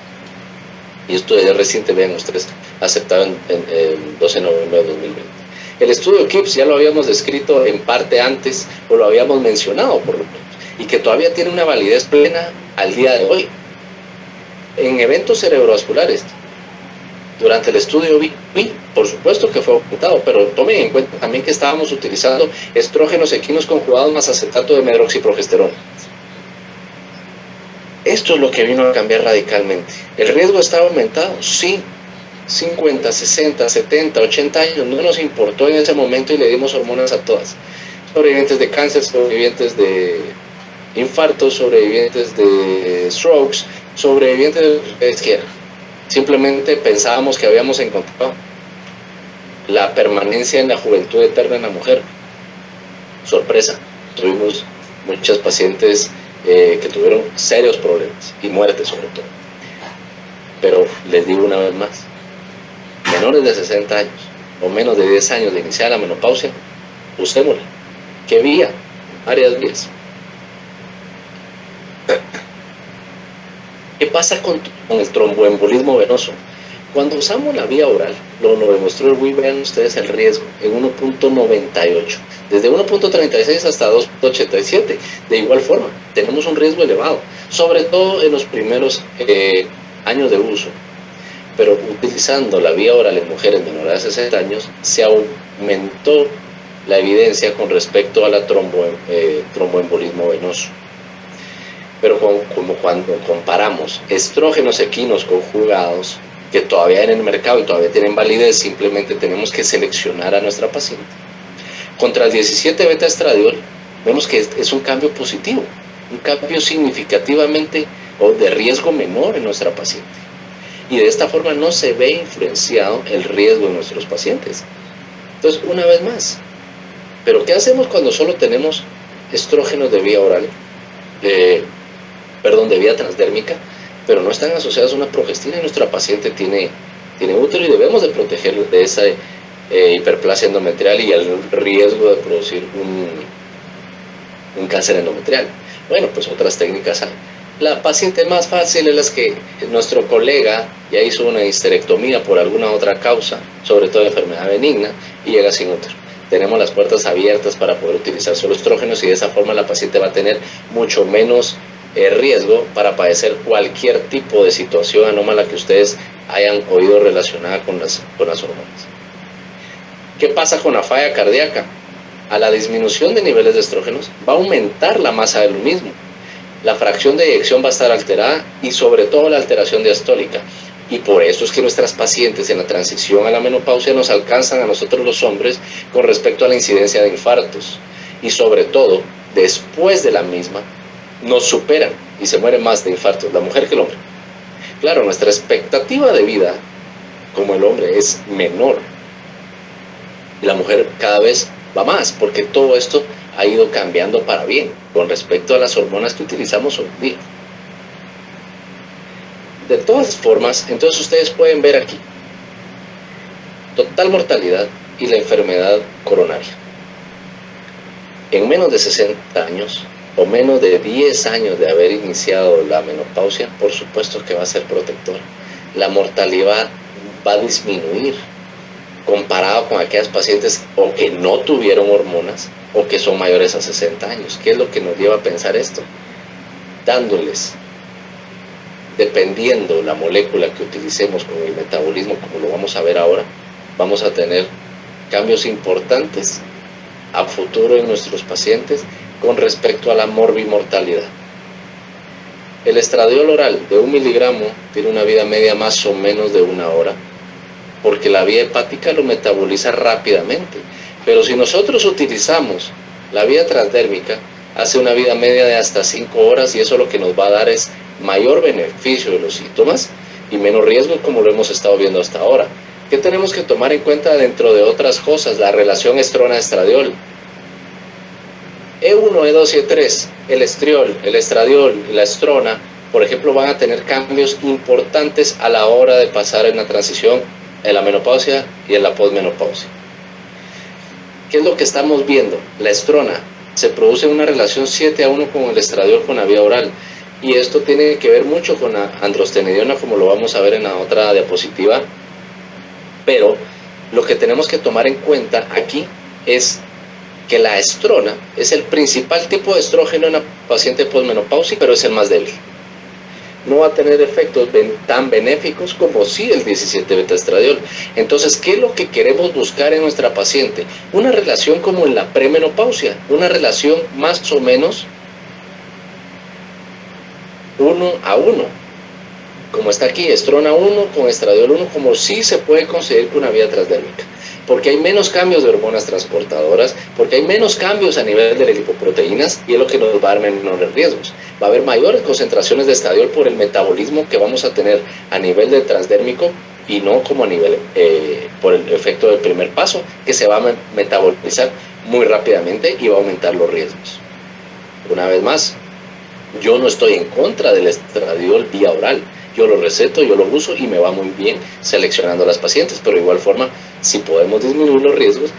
Y esto es reciente, vean ustedes, aceptado en el 12 de noviembre de 2020. El estudio KIPS ya lo habíamos descrito en parte antes, o lo habíamos mencionado por lo menos, y que todavía tiene una validez plena al día de hoy. En eventos cerebrovasculares, durante el estudio vi, por supuesto que fue ocultado, pero tomen en cuenta también que estábamos utilizando estrógenos equinos conjugados más acetato de medroxiprogesterona. Esto es lo que vino a cambiar radicalmente. ¿El riesgo estaba aumentado? Sí. 50, 60, 70, 80 años, no nos importó en ese momento y le dimos hormonas a todas. Sobrevivientes de cáncer, sobrevivientes de infartos, sobrevivientes de strokes, sobrevivientes de lo que quiera. Simplemente pensábamos que habíamos encontrado la permanencia en la juventud eterna en la mujer. Sorpresa, tuvimos muchas pacientes que tuvieron serios problemas y muertes sobre todo. Pero les digo una vez más, menores de 60 años o menos de 10 años de iniciar la menopausia, usémosla. ¿Qué vía? Varias vías. ¿Qué pasa con el tromboembolismo venoso? Cuando usamos la vía oral, lo demostró el WI, vean ustedes el riesgo, en 1.98, desde 1.36 hasta 2.87. De igual forma, tenemos un riesgo elevado, sobre todo en los primeros años de uso. Pero utilizando la vía oral en mujeres menores de 60 años, se aumentó la evidencia con respecto a la tromboembolismo venoso. Pero como cuando comparamos estrógenos equinos conjugados, que todavía hay en el mercado y todavía tienen validez, simplemente tenemos que seleccionar a nuestra paciente, contra el 17 beta estradiol, vemos que es un cambio positivo, un cambio significativamente o de riesgo menor en nuestra paciente. Y de esta forma no se ve influenciado el riesgo de nuestros pacientes. Entonces, una vez más, ¿pero qué hacemos cuando solo tenemos estrógenos de vía oral? De vía transdérmica, pero no están asociadas a una progestina y nuestra paciente tiene tiene útero y debemos de protegerlo de esa hiperplasia endometrial y el riesgo de producir un cáncer endometrial. Bueno, pues otras técnicas hay. La paciente más fácil es la que nuestro colega ya hizo una histerectomía por alguna otra causa, sobre todo enfermedad benigna, y llega sin útero. Tenemos las puertas abiertas para poder utilizar solo estrógenos y de esa forma la paciente va a tener mucho menos riesgo para padecer cualquier tipo de situación anómala que ustedes hayan oído relacionada con las hormonas. ¿Qué pasa con la falla cardíaca? A la disminución de niveles de estrógenos va a aumentar la masa del mismo. La fracción de eyección va a estar alterada y sobre todo la alteración diastólica. Y por eso es que nuestras pacientes en la transición a la menopausia nos alcanzan a nosotros los hombres con respecto a la incidencia de infartos. Y sobre todo, después de la misma, nos superan y se muere más de infartos la mujer que el hombre. Claro, nuestra expectativa de vida como el hombre es menor. Y la mujer cada vez va más, porque todo esto ha ido cambiando para bien con respecto a las hormonas que utilizamos hoy en día. De todas formas, entonces ustedes pueden ver aquí total mortalidad y la enfermedad coronaria. En menos de 60 años o menos de 10 años de haber iniciado la menopausia, por supuesto que va a ser protector. La mortalidad va a disminuir comparado con aquellas pacientes o que no tuvieron hormonas o que son mayores a 60 años. ¿Qué es lo que nos lleva a pensar esto? Dándoles, dependiendo la molécula que utilicemos con el metabolismo, como lo vamos a ver ahora, vamos a tener cambios importantes a futuro en nuestros pacientes con respecto a la morbimortalidad. El estradiol oral de 1 miligramo tiene una vida media más o menos de 1 hora, porque la vía hepática lo metaboliza rápidamente. Pero si nosotros utilizamos la vía transdérmica, hace una vida media de hasta 5 horas y eso lo que nos va a dar es mayor beneficio de los síntomas y menos riesgo, como lo hemos estado viendo hasta ahora. ¿Qué tenemos que tomar en cuenta dentro de otras cosas? La relación estrona-estradiol. E1, E2 y E3, el estriol, el estradiol y la estrona, por ejemplo, van a tener cambios importantes a la hora de pasar en la transición en la menopausia y en la posmenopausia. ¿Qué es lo que estamos viendo? La estrona se produce en una relación 7:1 con el estradiol con la vía oral, y esto tiene que ver mucho con la androstenediona, como lo vamos a ver en la otra diapositiva. Pero lo que tenemos que tomar en cuenta aquí es que la estrona es el principal tipo de estrógeno en la paciente posmenopáusica, pero es el más débil. No va a tener efectos tan benéficos como sí el 17-beta-estradiol. Entonces, ¿qué es lo que queremos buscar en nuestra paciente? Una relación como en la premenopausia, una relación más o menos 1:1, como está aquí, estrona 1 con estradiol 1, como sí se puede conseguir con una vía transdérmica, porque hay menos cambios de hormonas transportadoras, porque hay menos cambios a nivel de lipoproteínas, y es lo que nos va a dar menores riesgos. Va a haber mayores concentraciones de estradiol por el metabolismo que vamos a tener a nivel de transdérmico y no como a nivel por el efecto del primer paso, que se va a metabolizar muy rápidamente y va a aumentar los riesgos. Una vez más, yo no estoy en contra del estradiol vía oral. Yo lo receto, yo lo uso y me va muy bien seleccionando a las pacientes, pero de igual forma, si podemos disminuir los riesgos,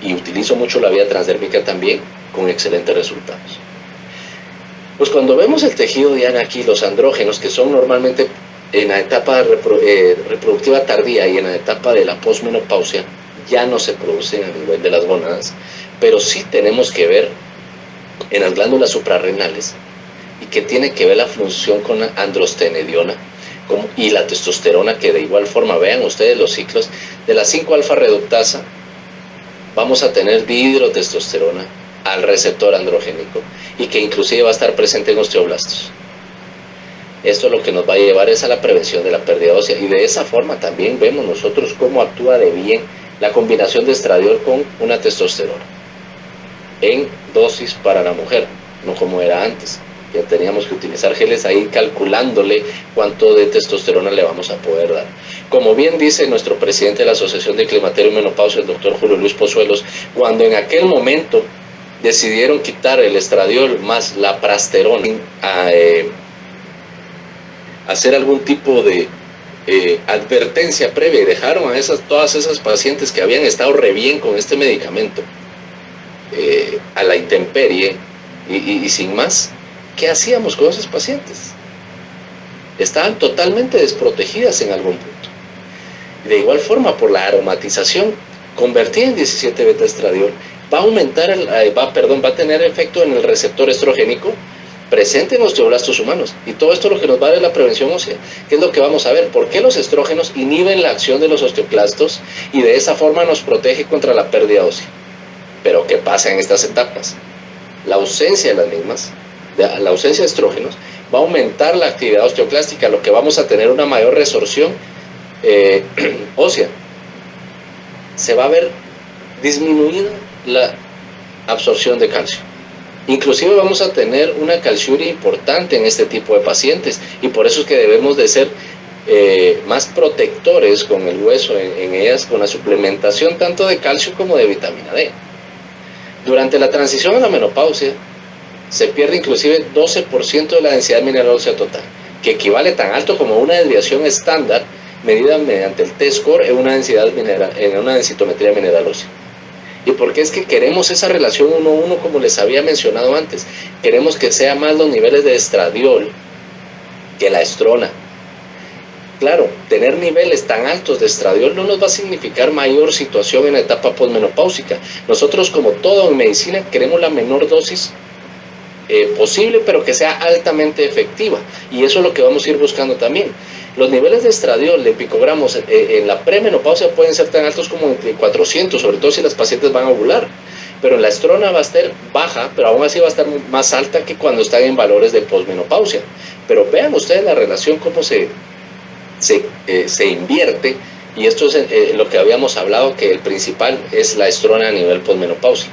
y utilizo mucho la vía transdérmica también, con excelentes resultados. Pues cuando vemos el tejido, Diana, aquí, los andrógenos, que son normalmente en la etapa reproductiva tardía y en la etapa de la posmenopausia, ya no se producen a nivel de las gónadas, pero sí tenemos que ver en las glándulas suprarrenales, y que tiene que ver la función con la androstenediona y la testosterona, que de igual forma, vean ustedes los ciclos de la 5-alfa reductasa, vamos a tener dihidrotestosterona al receptor androgénico, y que inclusive va a estar presente en osteoblastos. Esto lo que nos va a llevar es a la prevención de la pérdida ósea, y de esa forma también vemos nosotros cómo actúa de bien la combinación de estradiol con una testosterona en dosis para la mujer, no como era antes, que teníamos que utilizar geles ahí calculándole cuánto de testosterona le vamos a poder dar. Como bien dice nuestro presidente de la Asociación de Climaterio y Menopausia, el doctor Julio Luis Pozuelos, cuando en aquel momento decidieron quitar el estradiol más la prasterona, hacer algún tipo de advertencia previa y dejaron a todas esas pacientes que habían estado re bien con este medicamento a la intemperie y sin más, ¿qué hacíamos con esos pacientes? Estaban totalmente desprotegidas en algún punto. De igual forma, por la aromatización convertida en 17-beta-estradiol, va a tener efecto en el receptor estrogénico presente en osteoblastos humanos. Y todo esto lo que nos va a dar es la prevención ósea, que es lo que vamos a ver. ¿Por qué los estrógenos inhiben la acción de los osteoclastos y de esa forma nos protege contra la pérdida ósea? Pero ¿qué pasa en estas etapas? La ausencia de las mismas, la ausencia de estrógenos, va a aumentar la actividad osteoclástica, lo que vamos a tener una mayor resorción ósea. Se va a ver disminuida la absorción de calcio. Inclusive vamos a tener una calciuria importante en este tipo de pacientes, y por eso es que debemos de ser más protectores con el hueso en ellas, con la suplementación tanto de calcio como de vitamina D. Durante la transición a la menopausia se pierde inclusive 12% de la densidad mineral ósea total, que equivale tan alto como una desviación estándar medida mediante el T-score en una densitometría mineral ósea. ¿Y por qué es que queremos esa relación 1:1 como les había mencionado antes? Queremos que sea más los niveles de estradiol que la estrona. Claro, tener niveles tan altos de estradiol no nos va a significar mayor situación en la etapa posmenopáusica. Nosotros, como todo en medicina, queremos la menor dosis posible, pero que sea altamente efectiva. Y eso es lo que vamos a ir buscando también. Los niveles de estradiol de picogramos en la premenopausia pueden ser tan altos como entre 400, sobre todo si las pacientes van a ovular. Pero en la estrona va a estar baja, pero aún así va a estar más alta que cuando están en valores de posmenopausia. Pero vean ustedes la relación, cómo se invierte, y esto es lo que habíamos hablado, que el principal es la estrona a nivel posmenopausia.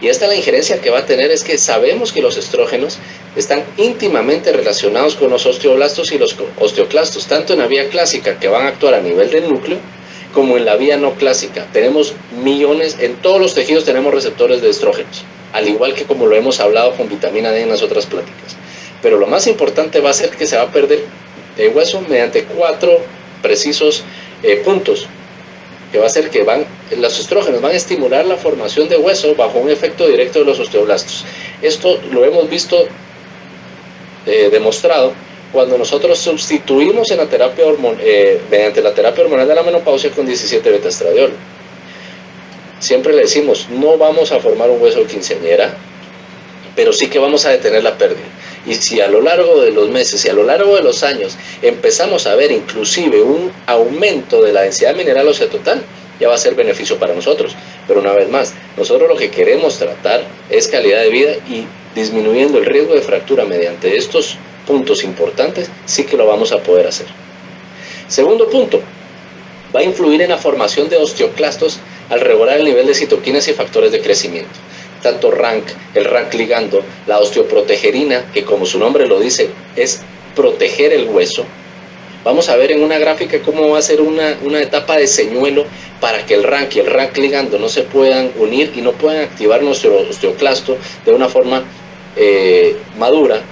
Y esta la injerencia que va a tener es que sabemos que los estrógenos están íntimamente relacionados con los osteoblastos y los osteoclastos, tanto en la vía clásica, que van a actuar a nivel del núcleo, como en la vía no clásica. Tenemos millones, en todos los tejidos tenemos receptores de estrógenos, al igual que como lo hemos hablado con vitamina D en las otras pláticas. Pero lo más importante va a ser que se va a perder el hueso mediante 4 precisos puntos, que va a ser que los estrógenos van a estimular la formación de hueso bajo un efecto directo de los osteoblastos. Esto lo hemos visto demostrado cuando nosotros sustituimos en la terapia mediante la terapia hormonal de la menopausia con 17-beta-estradiol. Siempre le decimos, no vamos a formar un hueso de quinceañera, pero sí que vamos a detener la pérdida. Y si a lo largo de los meses y a lo largo de los años empezamos a ver inclusive un aumento de la densidad mineral ósea total, ya va a ser beneficio para nosotros. Pero una vez más, nosotros lo que queremos tratar es calidad de vida, y disminuyendo el riesgo de fractura mediante estos puntos importantes, sí que lo vamos a poder hacer. Segundo punto, va a influir en la formación de osteoclastos al regular el nivel de citoquinas y factores de crecimiento. Tanto RANK, el RANK ligando, la osteoprotegerina, que como su nombre lo dice, es proteger el hueso. Vamos a ver en una gráfica cómo va a ser una etapa de señuelo para que el RANK y el RANK ligando no se puedan unir y no puedan activar nuestro osteoclasto de una forma madura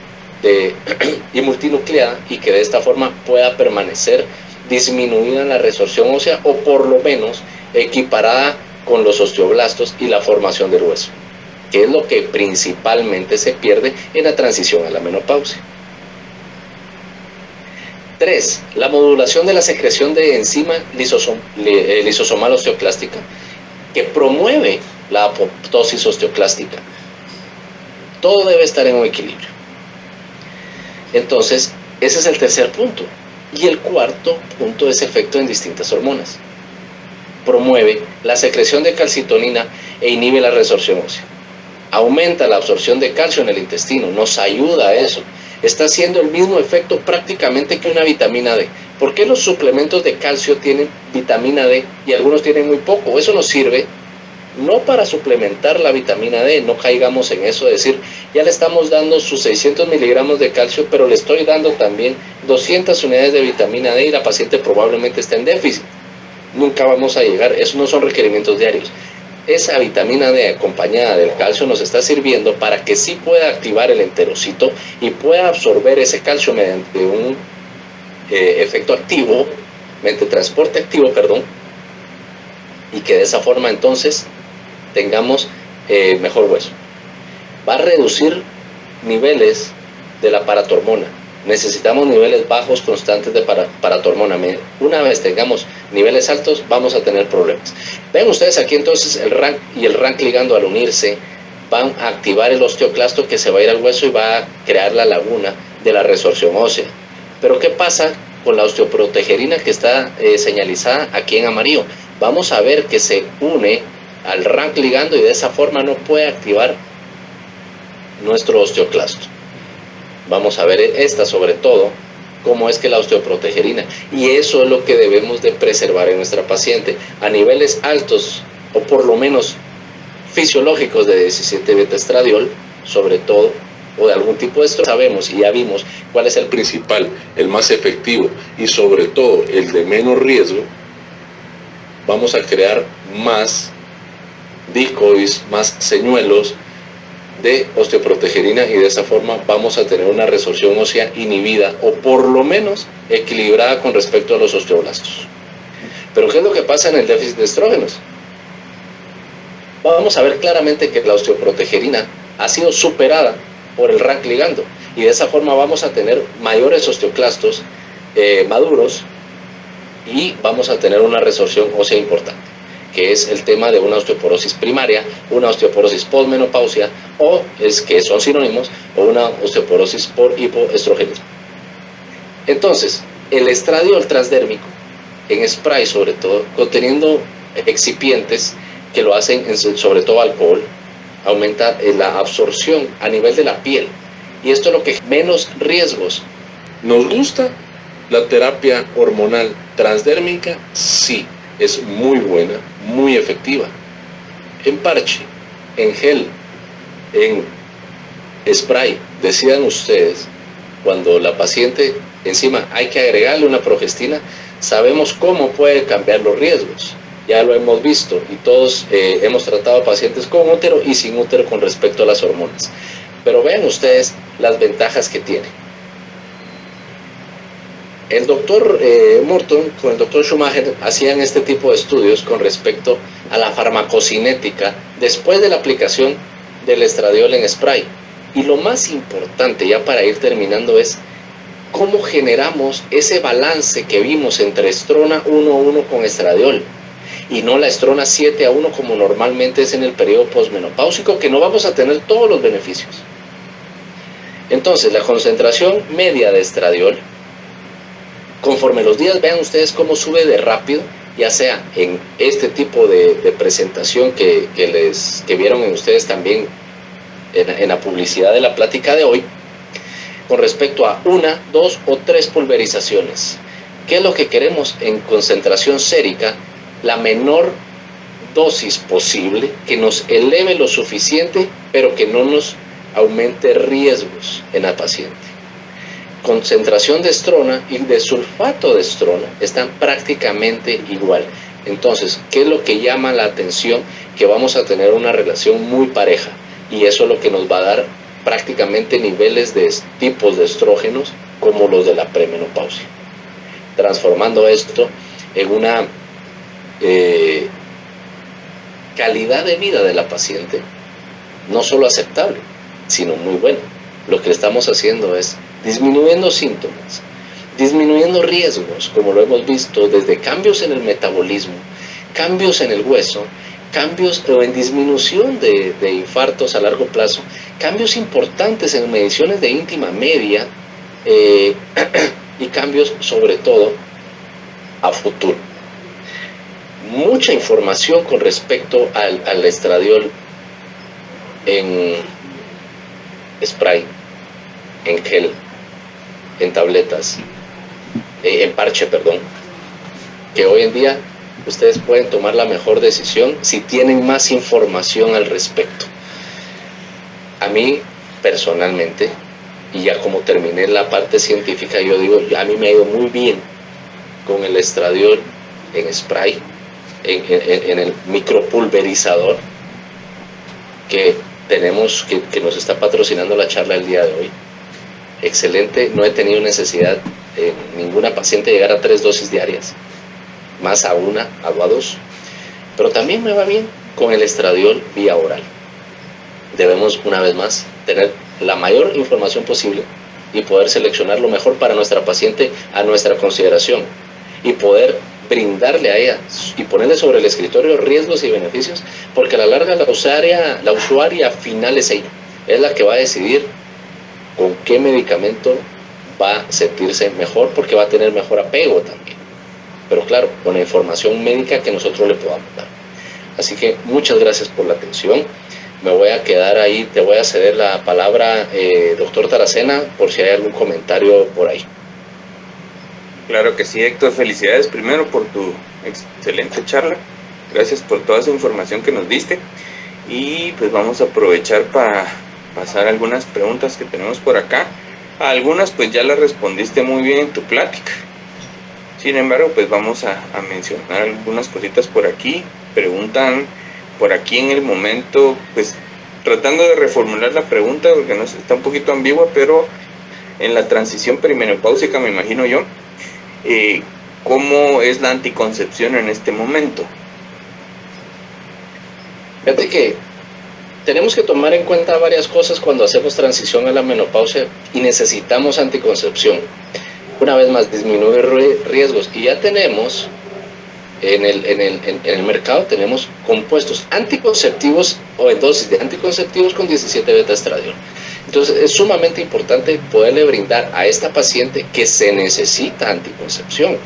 y multinucleada, y que de esta forma pueda permanecer disminuida la resorción ósea, o por lo menos equiparada con los osteoblastos y la formación del hueso, que es lo que principalmente se pierde en la transición a la menopausia. 3. La modulación de la secreción de enzima lisosomal osteoclástica, que promueve la apoptosis osteoclástica. Todo debe estar en un equilibrio. Entonces, ese es el tercer punto. Y el cuarto punto es efecto en distintas hormonas. Promueve la secreción de calcitonina e inhibe la resorción ósea. Aumenta la absorción de calcio en el intestino, nos ayuda a eso. Está haciendo el mismo efecto prácticamente que una vitamina D. ¿Por qué los suplementos de calcio tienen vitamina D y algunos tienen muy poco? Eso nos sirve no para suplementar la vitamina D, no caigamos en eso de decir, ya le estamos dando sus 600 miligramos de calcio, pero le estoy dando también 200 unidades de vitamina D y la paciente probablemente está en déficit. Nunca vamos a llegar, esos no son requerimientos diarios. Esa vitamina D acompañada del calcio nos está sirviendo para que sí pueda activar el enterocito y pueda absorber ese calcio mediante un efecto activo, mente transporte activo, perdón, y que de esa forma entonces tengamos mejor hueso. Va a reducir niveles de la paratormona. Necesitamos niveles bajos constantes de paratormona. Una vez tengamos niveles altos, vamos a tener problemas. Ven ustedes aquí entonces el RANK y el RANK ligando al unirse van a activar el osteoclasto que se va a ir al hueso y va a crear la laguna de la resorción ósea. Pero ¿qué pasa con la osteoprotegerina que está señalizada aquí en amarillo? Vamos a ver que se une al RANK ligando y de esa forma no puede activar nuestro osteoclasto. Vamos a ver esta sobre todo, cómo es que la osteoprotegerina, y eso es lo que debemos de preservar en nuestra paciente, a niveles altos o por lo menos fisiológicos de 17 beta estradiol, sobre todo, o de algún tipo de esto, sabemos y ya vimos cuál es el principal, el más efectivo y sobre todo el de menos riesgo. Vamos a crear más decoys, más señuelos de osteoprotegerina y de esa forma vamos a tener una resorción ósea inhibida o por lo menos equilibrada con respecto a los osteoblastos. Pero ¿qué es lo que pasa en el déficit de estrógenos? Vamos a ver claramente que la osteoprotegerina ha sido superada por el RANK ligando y de esa forma vamos a tener mayores osteoclastos maduros y vamos a tener una resorción ósea importante, que es el tema de una osteoporosis primaria, una osteoporosis postmenopausia o que son sinónimos, o una osteoporosis por hipoestrogenismo. Entonces, el estradiol transdérmico en spray sobre todo, conteniendo excipientes que lo hacen sobre todo alcohol, aumenta la absorción a nivel de la piel y esto es lo que menos riesgos. ¿Nos gusta la terapia hormonal transdérmica? Sí, es muy buena, muy efectiva. En parche, en gel, en spray, decidan ustedes. Cuando la paciente encima hay que agregarle una progestina, sabemos cómo puede cambiar los riesgos. Ya lo hemos visto y todos hemos tratado a pacientes con útero y sin útero con respecto a las hormonas. Pero vean ustedes las ventajas que tiene. El doctor Morton con el doctor Schumacher hacían este tipo de estudios con respecto a la farmacocinética después de la aplicación del estradiol en spray. Y lo más importante, ya para ir terminando, es cómo generamos ese balance que vimos entre estrona 1:1 con estradiol y no la estrona 7:1 como normalmente es en el periodo posmenopáusico, que no vamos a tener todos los beneficios. Entonces, la concentración media de estradiol, conforme los días, vean ustedes cómo sube de rápido, ya sea en este tipo de presentación que vieron en ustedes también en la publicidad de la plática de hoy, con respecto a 1, 2 o 3 pulverizaciones. ¿Qué es lo que queremos en concentración sérica? La menor dosis posible, que nos eleve lo suficiente, pero que no nos aumente riesgos en la paciente. Concentración de estrona y de sulfato de estrona están prácticamente igual. Entonces, ¿qué es lo que llama la atención? Que vamos a tener una relación muy pareja y eso es lo que nos va a dar prácticamente niveles de tipos de estrógenos como los de la premenopausia, transformando esto en una calidad de vida de la paciente no solo aceptable, sino muy buena. Lo que estamos haciendo es disminuyendo síntomas, disminuyendo riesgos, como lo hemos visto, desde cambios en el metabolismo, cambios en el hueso, cambios en disminución de infartos a largo plazo, cambios importantes en mediciones de íntima media y cambios sobre todo a futuro. Mucha información con respecto al estradiol en spray, en gel, en tabletas, en parche, perdón, que hoy en día ustedes pueden tomar la mejor decisión si tienen más información al respecto. A mí, personalmente, y ya como terminé la parte científica, yo digo, a mí me ha ido muy bien con el estradiol en spray, en el micropulverizador que tenemos, que nos está patrocinando la charla el día de hoy. Excelente, no he tenido necesidad ninguna paciente llegar a 3 dosis diarias, más a 1 a 2, pero también me va bien con el estradiol vía oral. Debemos, una vez más, tener la mayor información posible y poder seleccionar lo mejor para nuestra paciente a nuestra consideración y poder brindarle a ella y ponerle sobre el escritorio riesgos y beneficios, porque a la larga la usuaria final es ella, es la que va a decidir con qué medicamento va a sentirse mejor, porque va a tener mejor apego también, pero claro, con la información médica que nosotros le podamos dar. Así que muchas gracias por la atención. Me voy a quedar ahí, te voy a ceder la palabra, doctor Taracena, por si hay algún comentario por ahí. Claro que sí, Héctor, felicidades primero por tu excelente charla, gracias por toda esa información que nos diste, y pues vamos a aprovechar para pasar algunas preguntas que tenemos por acá. A algunas pues ya las respondiste muy bien en tu plática, sin embargo pues vamos a mencionar algunas cositas por aquí. Preguntan por aquí en el momento, pues tratando de reformular la pregunta porque no está un poquito ambigua, pero en la transición perimenopáusica, me imagino yo, ¿cómo es la anticoncepción en este momento? Fíjate que tenemos que tomar en cuenta varias cosas cuando hacemos transición a la menopausia y necesitamos anticoncepción. Una vez más, disminuir riesgos, y ya tenemos en el mercado tenemos compuestos anticonceptivos o en dosis de anticonceptivos con 17 beta estradiol. Entonces es sumamente importante poderle brindar a esta paciente que se necesita anticoncepción,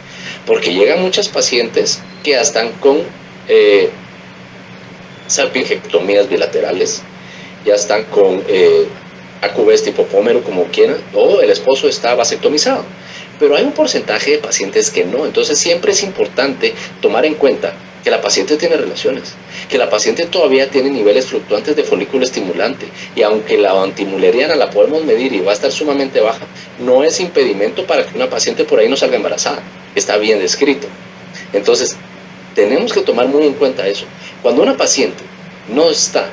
porque llegan muchas pacientes que ya están con salpingectomías bilaterales, ya están con AQVs tipo pómero, como quieran, o el esposo está vasectomizado. Pero hay un porcentaje de pacientes que no, entonces siempre es importante tomar en cuenta que la paciente tiene relaciones, que la paciente todavía tiene niveles fluctuantes de folículo estimulante, y aunque la antimuleriana la podemos medir y va a estar sumamente baja, no es impedimento para que una paciente por ahí no salga embarazada, está bien descrito. Entonces tenemos que tomar muy en cuenta eso. Cuando una paciente no está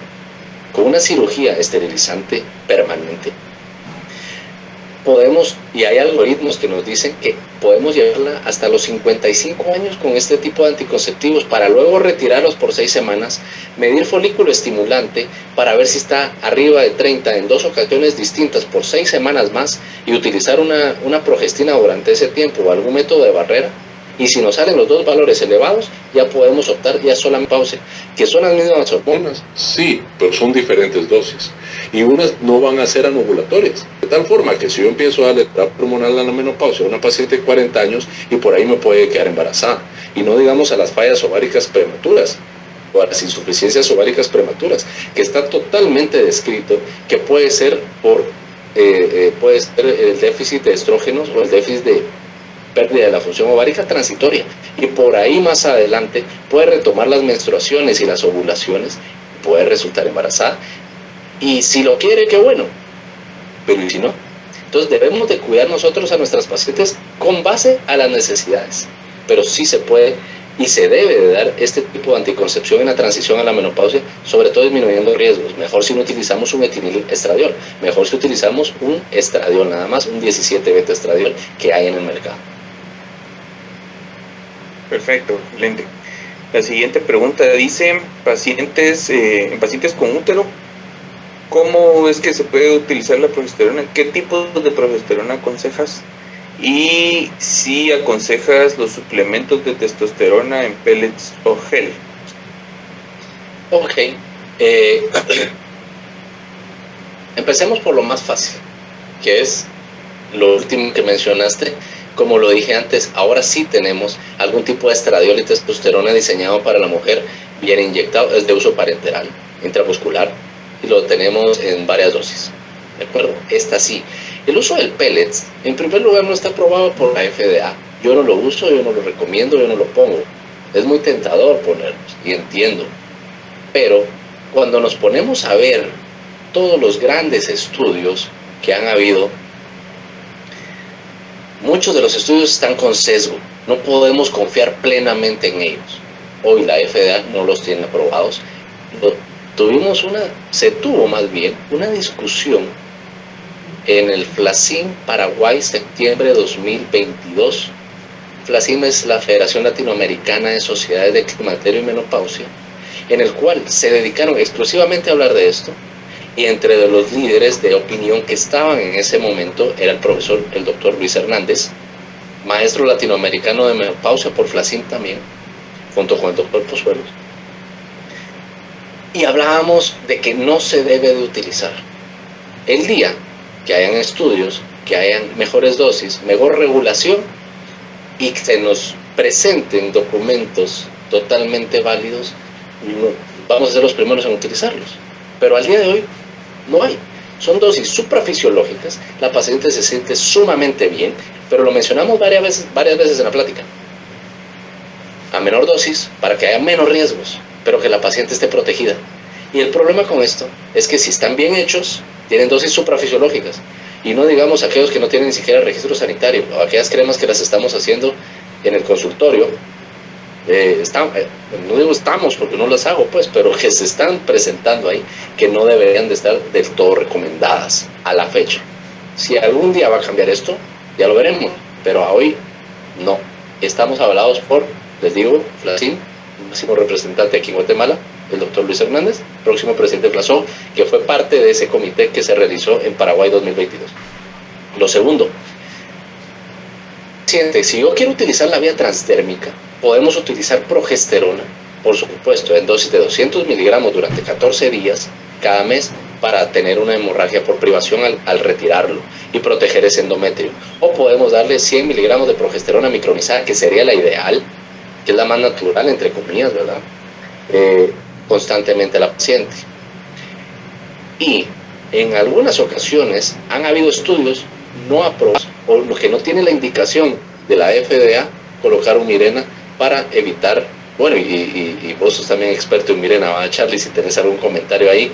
con una cirugía esterilizante permanente, podemos, y hay algoritmos que nos dicen que podemos llevarla hasta los 55 años con este tipo de anticonceptivos, para luego retirarlos por 6 semanas, medir folículo estimulante para ver si está arriba de 30 en 2 ocasiones distintas por 6 semanas más, y utilizar una progestina durante ese tiempo o algún método de barrera. Y si nos salen los dos valores elevados, ya podemos optar ya solamente pausa, que son las mismas hormonas. Sí, pero son diferentes dosis. Y unas no van a ser anovulatorias. De tal forma que si yo empiezo a darle terapia hormonal a la menopausia a una paciente de 40 años, y por ahí me puede quedar embarazada. Y no digamos a las fallas ováricas prematuras o a las insuficiencias ováricas prematuras, que está totalmente descrito que puede ser puede ser el déficit de estrógenos o el déficit de pérdida de la función ovárica transitoria, y por ahí más adelante puede retomar las menstruaciones y las ovulaciones, puede resultar embarazada, y si lo quiere, qué bueno, pero ¿y si no? Entonces debemos de cuidar nosotros a nuestras pacientes con base a las necesidades, pero sí se puede y se debe de dar este tipo de anticoncepción en la transición a la menopausia, sobre todo disminuyendo riesgos. Mejor si no utilizamos un etinilestradiol, mejor si utilizamos un estradiol nada más, un 17 beta estradiol que hay en el mercado. Perfecto, excelente. La siguiente pregunta dice, en pacientes con útero, ¿cómo es que se puede utilizar la progesterona? ¿Qué tipo de progesterona aconsejas? Y si aconsejas los suplementos de testosterona en pellets o gel. Ok. Empecemos por lo más fácil, que es lo último que mencionaste. Como lo dije antes, ahora sí tenemos algún tipo de estradiol y testosterona diseñado para la mujer, bien inyectado, es de uso parenteral, intramuscular, y lo tenemos en varias dosis. ¿De acuerdo? Esta sí. El uso del pellets, en primer lugar, no está aprobado por la FDA. Yo no lo uso, yo no lo recomiendo, yo no lo pongo. Es muy tentador ponerlos, y entiendo. Pero cuando nos ponemos a ver todos los grandes estudios que han habido, muchos de los estudios están con sesgo, no podemos confiar plenamente en ellos. Hoy la FDA no los tiene aprobados. Se tuvo más bien una discusión en el FLACIM Paraguay, septiembre de 2022. FLACIM es la Federación Latinoamericana de Sociedades de Climaterio y Menopausia, en el cual se dedicaron exclusivamente a hablar de esto, y entre los líderes de opinión que estaban en ese momento era el doctor Luis Hernández, maestro latinoamericano de menopausia por FLACIM también, junto con el doctor Pozuelos. Y hablábamos de que no se debe de utilizar. El día que hayan estudios, que hayan mejores dosis, mejor regulación y que se nos presenten documentos totalmente válidos, vamos a ser los primeros en utilizarlos. Pero al día de hoy no hay. Son dosis suprafisiológicas, la paciente se siente sumamente bien, pero lo mencionamos varias veces en la plática. A menor dosis, para que haya menos riesgos, pero que la paciente esté protegida. Y el problema con esto es que si están bien hechos, tienen dosis suprafisiológicas. Y no digamos aquellos que no tienen ni siquiera registro sanitario, o aquellas cremas que las estamos haciendo en el consultorio, no digo estamos porque no las hago pues, pero que se están presentando ahí, que no deberían de estar del todo recomendadas a la fecha. Si algún día va a cambiar esto, ya lo veremos, pero a hoy no. Estamos avalados por, les digo, FLACIM, máximo representante aquí en Guatemala, el doctor Luis Hernández, próximo presidente de FLASO, que fue parte de ese comité que se realizó en Paraguay 2022. Lo segundo, si yo quiero utilizar la vía transdérmica, podemos utilizar progesterona, por supuesto, en dosis de 200 miligramos durante 14 días cada mes para tener una hemorragia por privación al retirarlo y proteger ese endometrio. O podemos darle 100 miligramos de progesterona micronizada, que sería la ideal, que es la más natural, entre comillas, ¿verdad? Constantemente a la paciente. Y en algunas ocasiones han habido estudios no aprobados o los que no tienen la indicación de la FDA colocar un Mirena para evitar, bueno, y vos sos también experto en Mirena, ¿va, Charlie? Si tenés algún comentario ahí,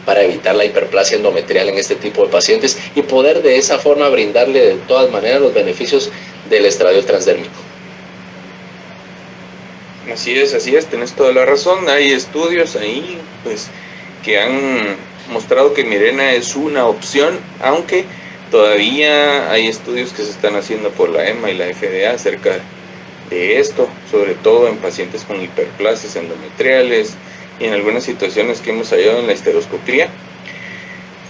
para evitar la hiperplasia endometrial en este tipo de pacientes y poder de esa forma brindarle de todas maneras los beneficios del estradiol transdérmico. Así es, tenés toda la razón. Hay estudios ahí pues que han mostrado que Mirena es una opción, aunque todavía hay estudios que se están haciendo por la EMA y la FDA acerca de esto, sobre todo en pacientes con hiperplasias endometriales y en algunas situaciones que hemos hallado en la histeroscopía.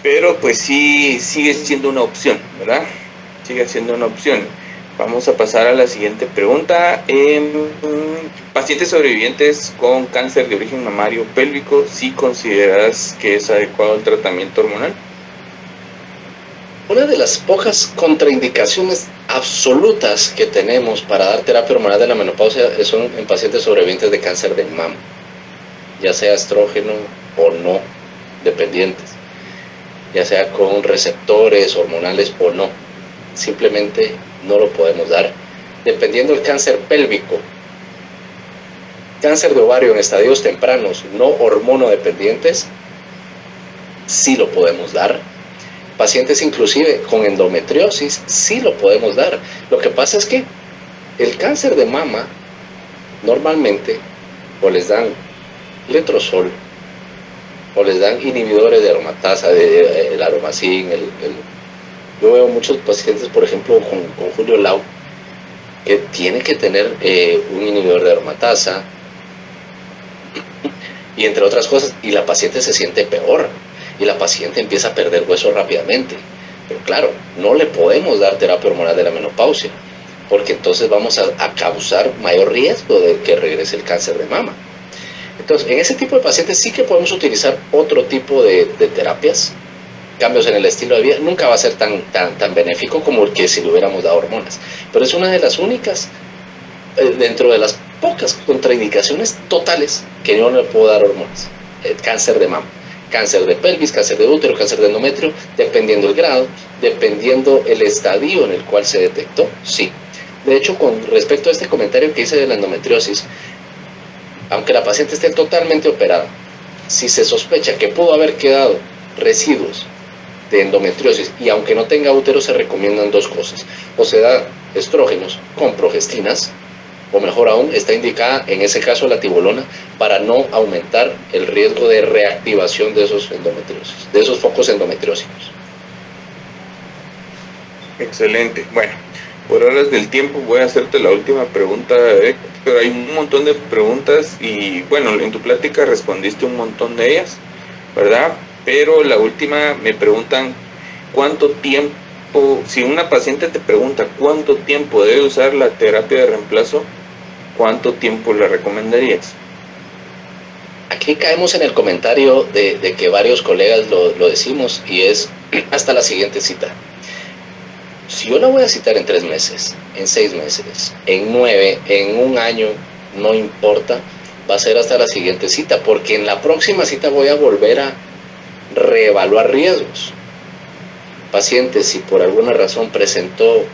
Pero pues sí, sigue siendo una opción, ¿verdad? Sigue siendo una opción. Vamos a pasar a la siguiente pregunta. Pacientes sobrevivientes con cáncer de origen mamario pélvico, ¿sí consideras que es adecuado el tratamiento hormonal? Una de las pocas contraindicaciones absolutas que tenemos para dar terapia hormonal de la menopausia son en pacientes sobrevivientes de cáncer de mama, ya sea estrógeno o no dependientes, ya sea con receptores hormonales o no. Simplemente no lo podemos dar. Dependiendo del cáncer pélvico, cáncer de ovario en estadios tempranos no hormonodependientes, sí lo podemos dar. Pacientes inclusive con endometriosis, sí lo podemos dar. Lo que pasa es que el cáncer de mama normalmente o les dan letrozol o les dan inhibidores de aromatasa, el aromacin, yo veo muchos pacientes, por ejemplo, con Julio Lau, que tiene que tener un inhibidor de aromatasa y entre otras cosas, y la paciente se siente peor y la paciente empieza a perder hueso rápidamente. Pero claro, no le podemos dar terapia hormonal de la menopausia, porque entonces vamos a causar mayor riesgo de que regrese el cáncer de mama. Entonces, en ese tipo de pacientes sí que podemos utilizar otro tipo de terapias, cambios en el estilo de vida. Nunca va a ser tan benéfico como el que si le hubiéramos dado hormonas, pero es una de las únicas, dentro de las pocas contraindicaciones totales, que yo no le puedo dar hormonas. Cáncer de mama, cáncer de pelvis, cáncer de útero, cáncer de endometrio, dependiendo el grado, dependiendo el estadio en el cual se detectó, sí. De hecho, con respecto a este comentario que hice de la endometriosis, aunque la paciente esté totalmente operada, si se sospecha que pudo haber quedado residuos de endometriosis y aunque no tenga útero, se recomiendan dos cosas: o se da estrógenos con progestinas o mejor aún, está indicada en ese caso la tibolona para no aumentar el riesgo de reactivación de esos endometriosis, de esos focos endometriósicos. Excelente. Bueno, por horas del tiempo voy a hacerte la última pregunta, pero hay un montón de preguntas y bueno, en tu plática respondiste un montón de ellas, ¿verdad? Pero la última me preguntan cuánto tiempo, si una paciente te pregunta cuánto tiempo debe usar la terapia de reemplazo, ¿cuánto tiempo le recomendarías? Aquí caemos en el comentario de que varios colegas lo decimos, y es hasta la siguiente cita. Si yo la voy a citar en 3 meses, en 6 meses, en 9, en 1 año, no importa, va a ser hasta la siguiente cita, porque en la próxima cita voy a volver a reevaluar riesgos. Paciente, si por alguna razón presentó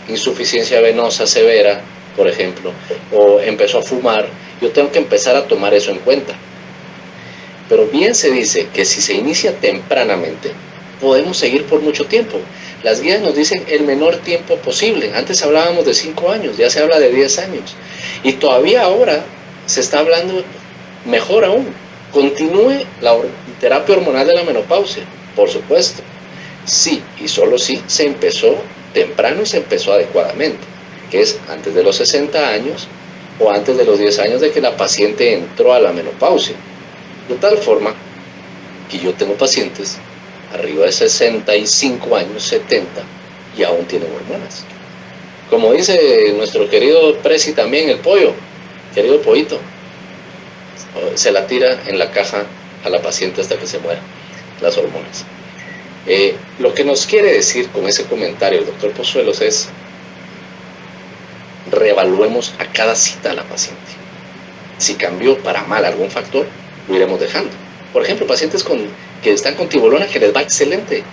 insuficiencia venosa severa, por ejemplo, o empezó a fumar, yo tengo que empezar a tomar eso en cuenta. Pero bien se dice que si se inicia tempranamente, podemos seguir por mucho tiempo. Las guías nos dicen el menor tiempo posible. Antes hablábamos de 5 años, ya se habla de 10 años. Y todavía ahora se está hablando mejor aún. Continúe la terapia hormonal de la menopausia, por supuesto. Sí, y solo si se empezó temprano y se empezó adecuadamente, que es antes de los 60 años o antes de los 10 años de que la paciente entró a la menopausia. De tal forma que yo tengo pacientes arriba de 65 años, 70, y aún tienen hormonas. Como dice nuestro querido Presi también, el pollo, querido pollito, se la tira en la caja a la paciente hasta que se muera, las hormonas. Lo que nos quiere decir con ese comentario el doctor Pozuelos es: reevaluemos a cada cita a la paciente. Si cambió para mal algún factor, lo iremos dejando. Por ejemplo, pacientes que están con tibolona que les va excelente,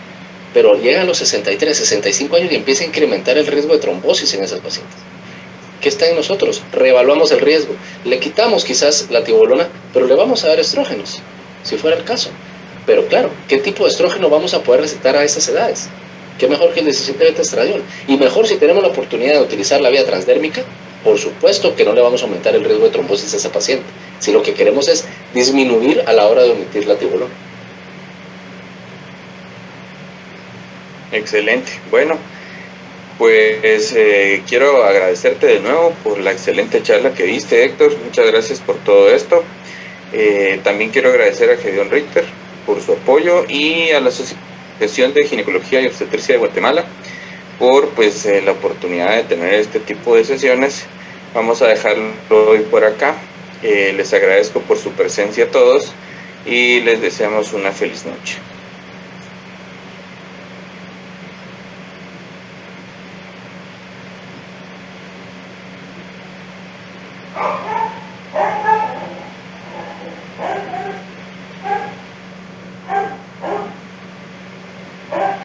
pero llegan a los 63, 65 años y empieza a incrementar el riesgo de trombosis en esas pacientes. ¿Qué está en nosotros? Reevaluamos el riesgo. Le quitamos quizás la tibolona, pero le vamos a dar estrógenos, si fuera el caso. Pero claro, ¿qué tipo de estrógeno vamos a poder recetar a esas edades? ¿Qué mejor que el 17-beta-estradiol? Y mejor si tenemos la oportunidad de utilizar la vía transdérmica, por supuesto que no le vamos a aumentar el riesgo de trombosis a esa paciente, si lo que queremos es disminuir a la hora de omitir la tibolona. Excelente. Bueno, pues quiero agradecerte de nuevo por la excelente charla que diste, Héctor. Muchas gracias por todo esto. También quiero agradecer a Gedeón Richter por su apoyo y a la Asociación de Ginecología y Obstetricia de Guatemala por la oportunidad de tener este tipo de sesiones. Vamos a dejarlo hoy por acá. Les agradezco por su presencia a todos y les deseamos una feliz noche.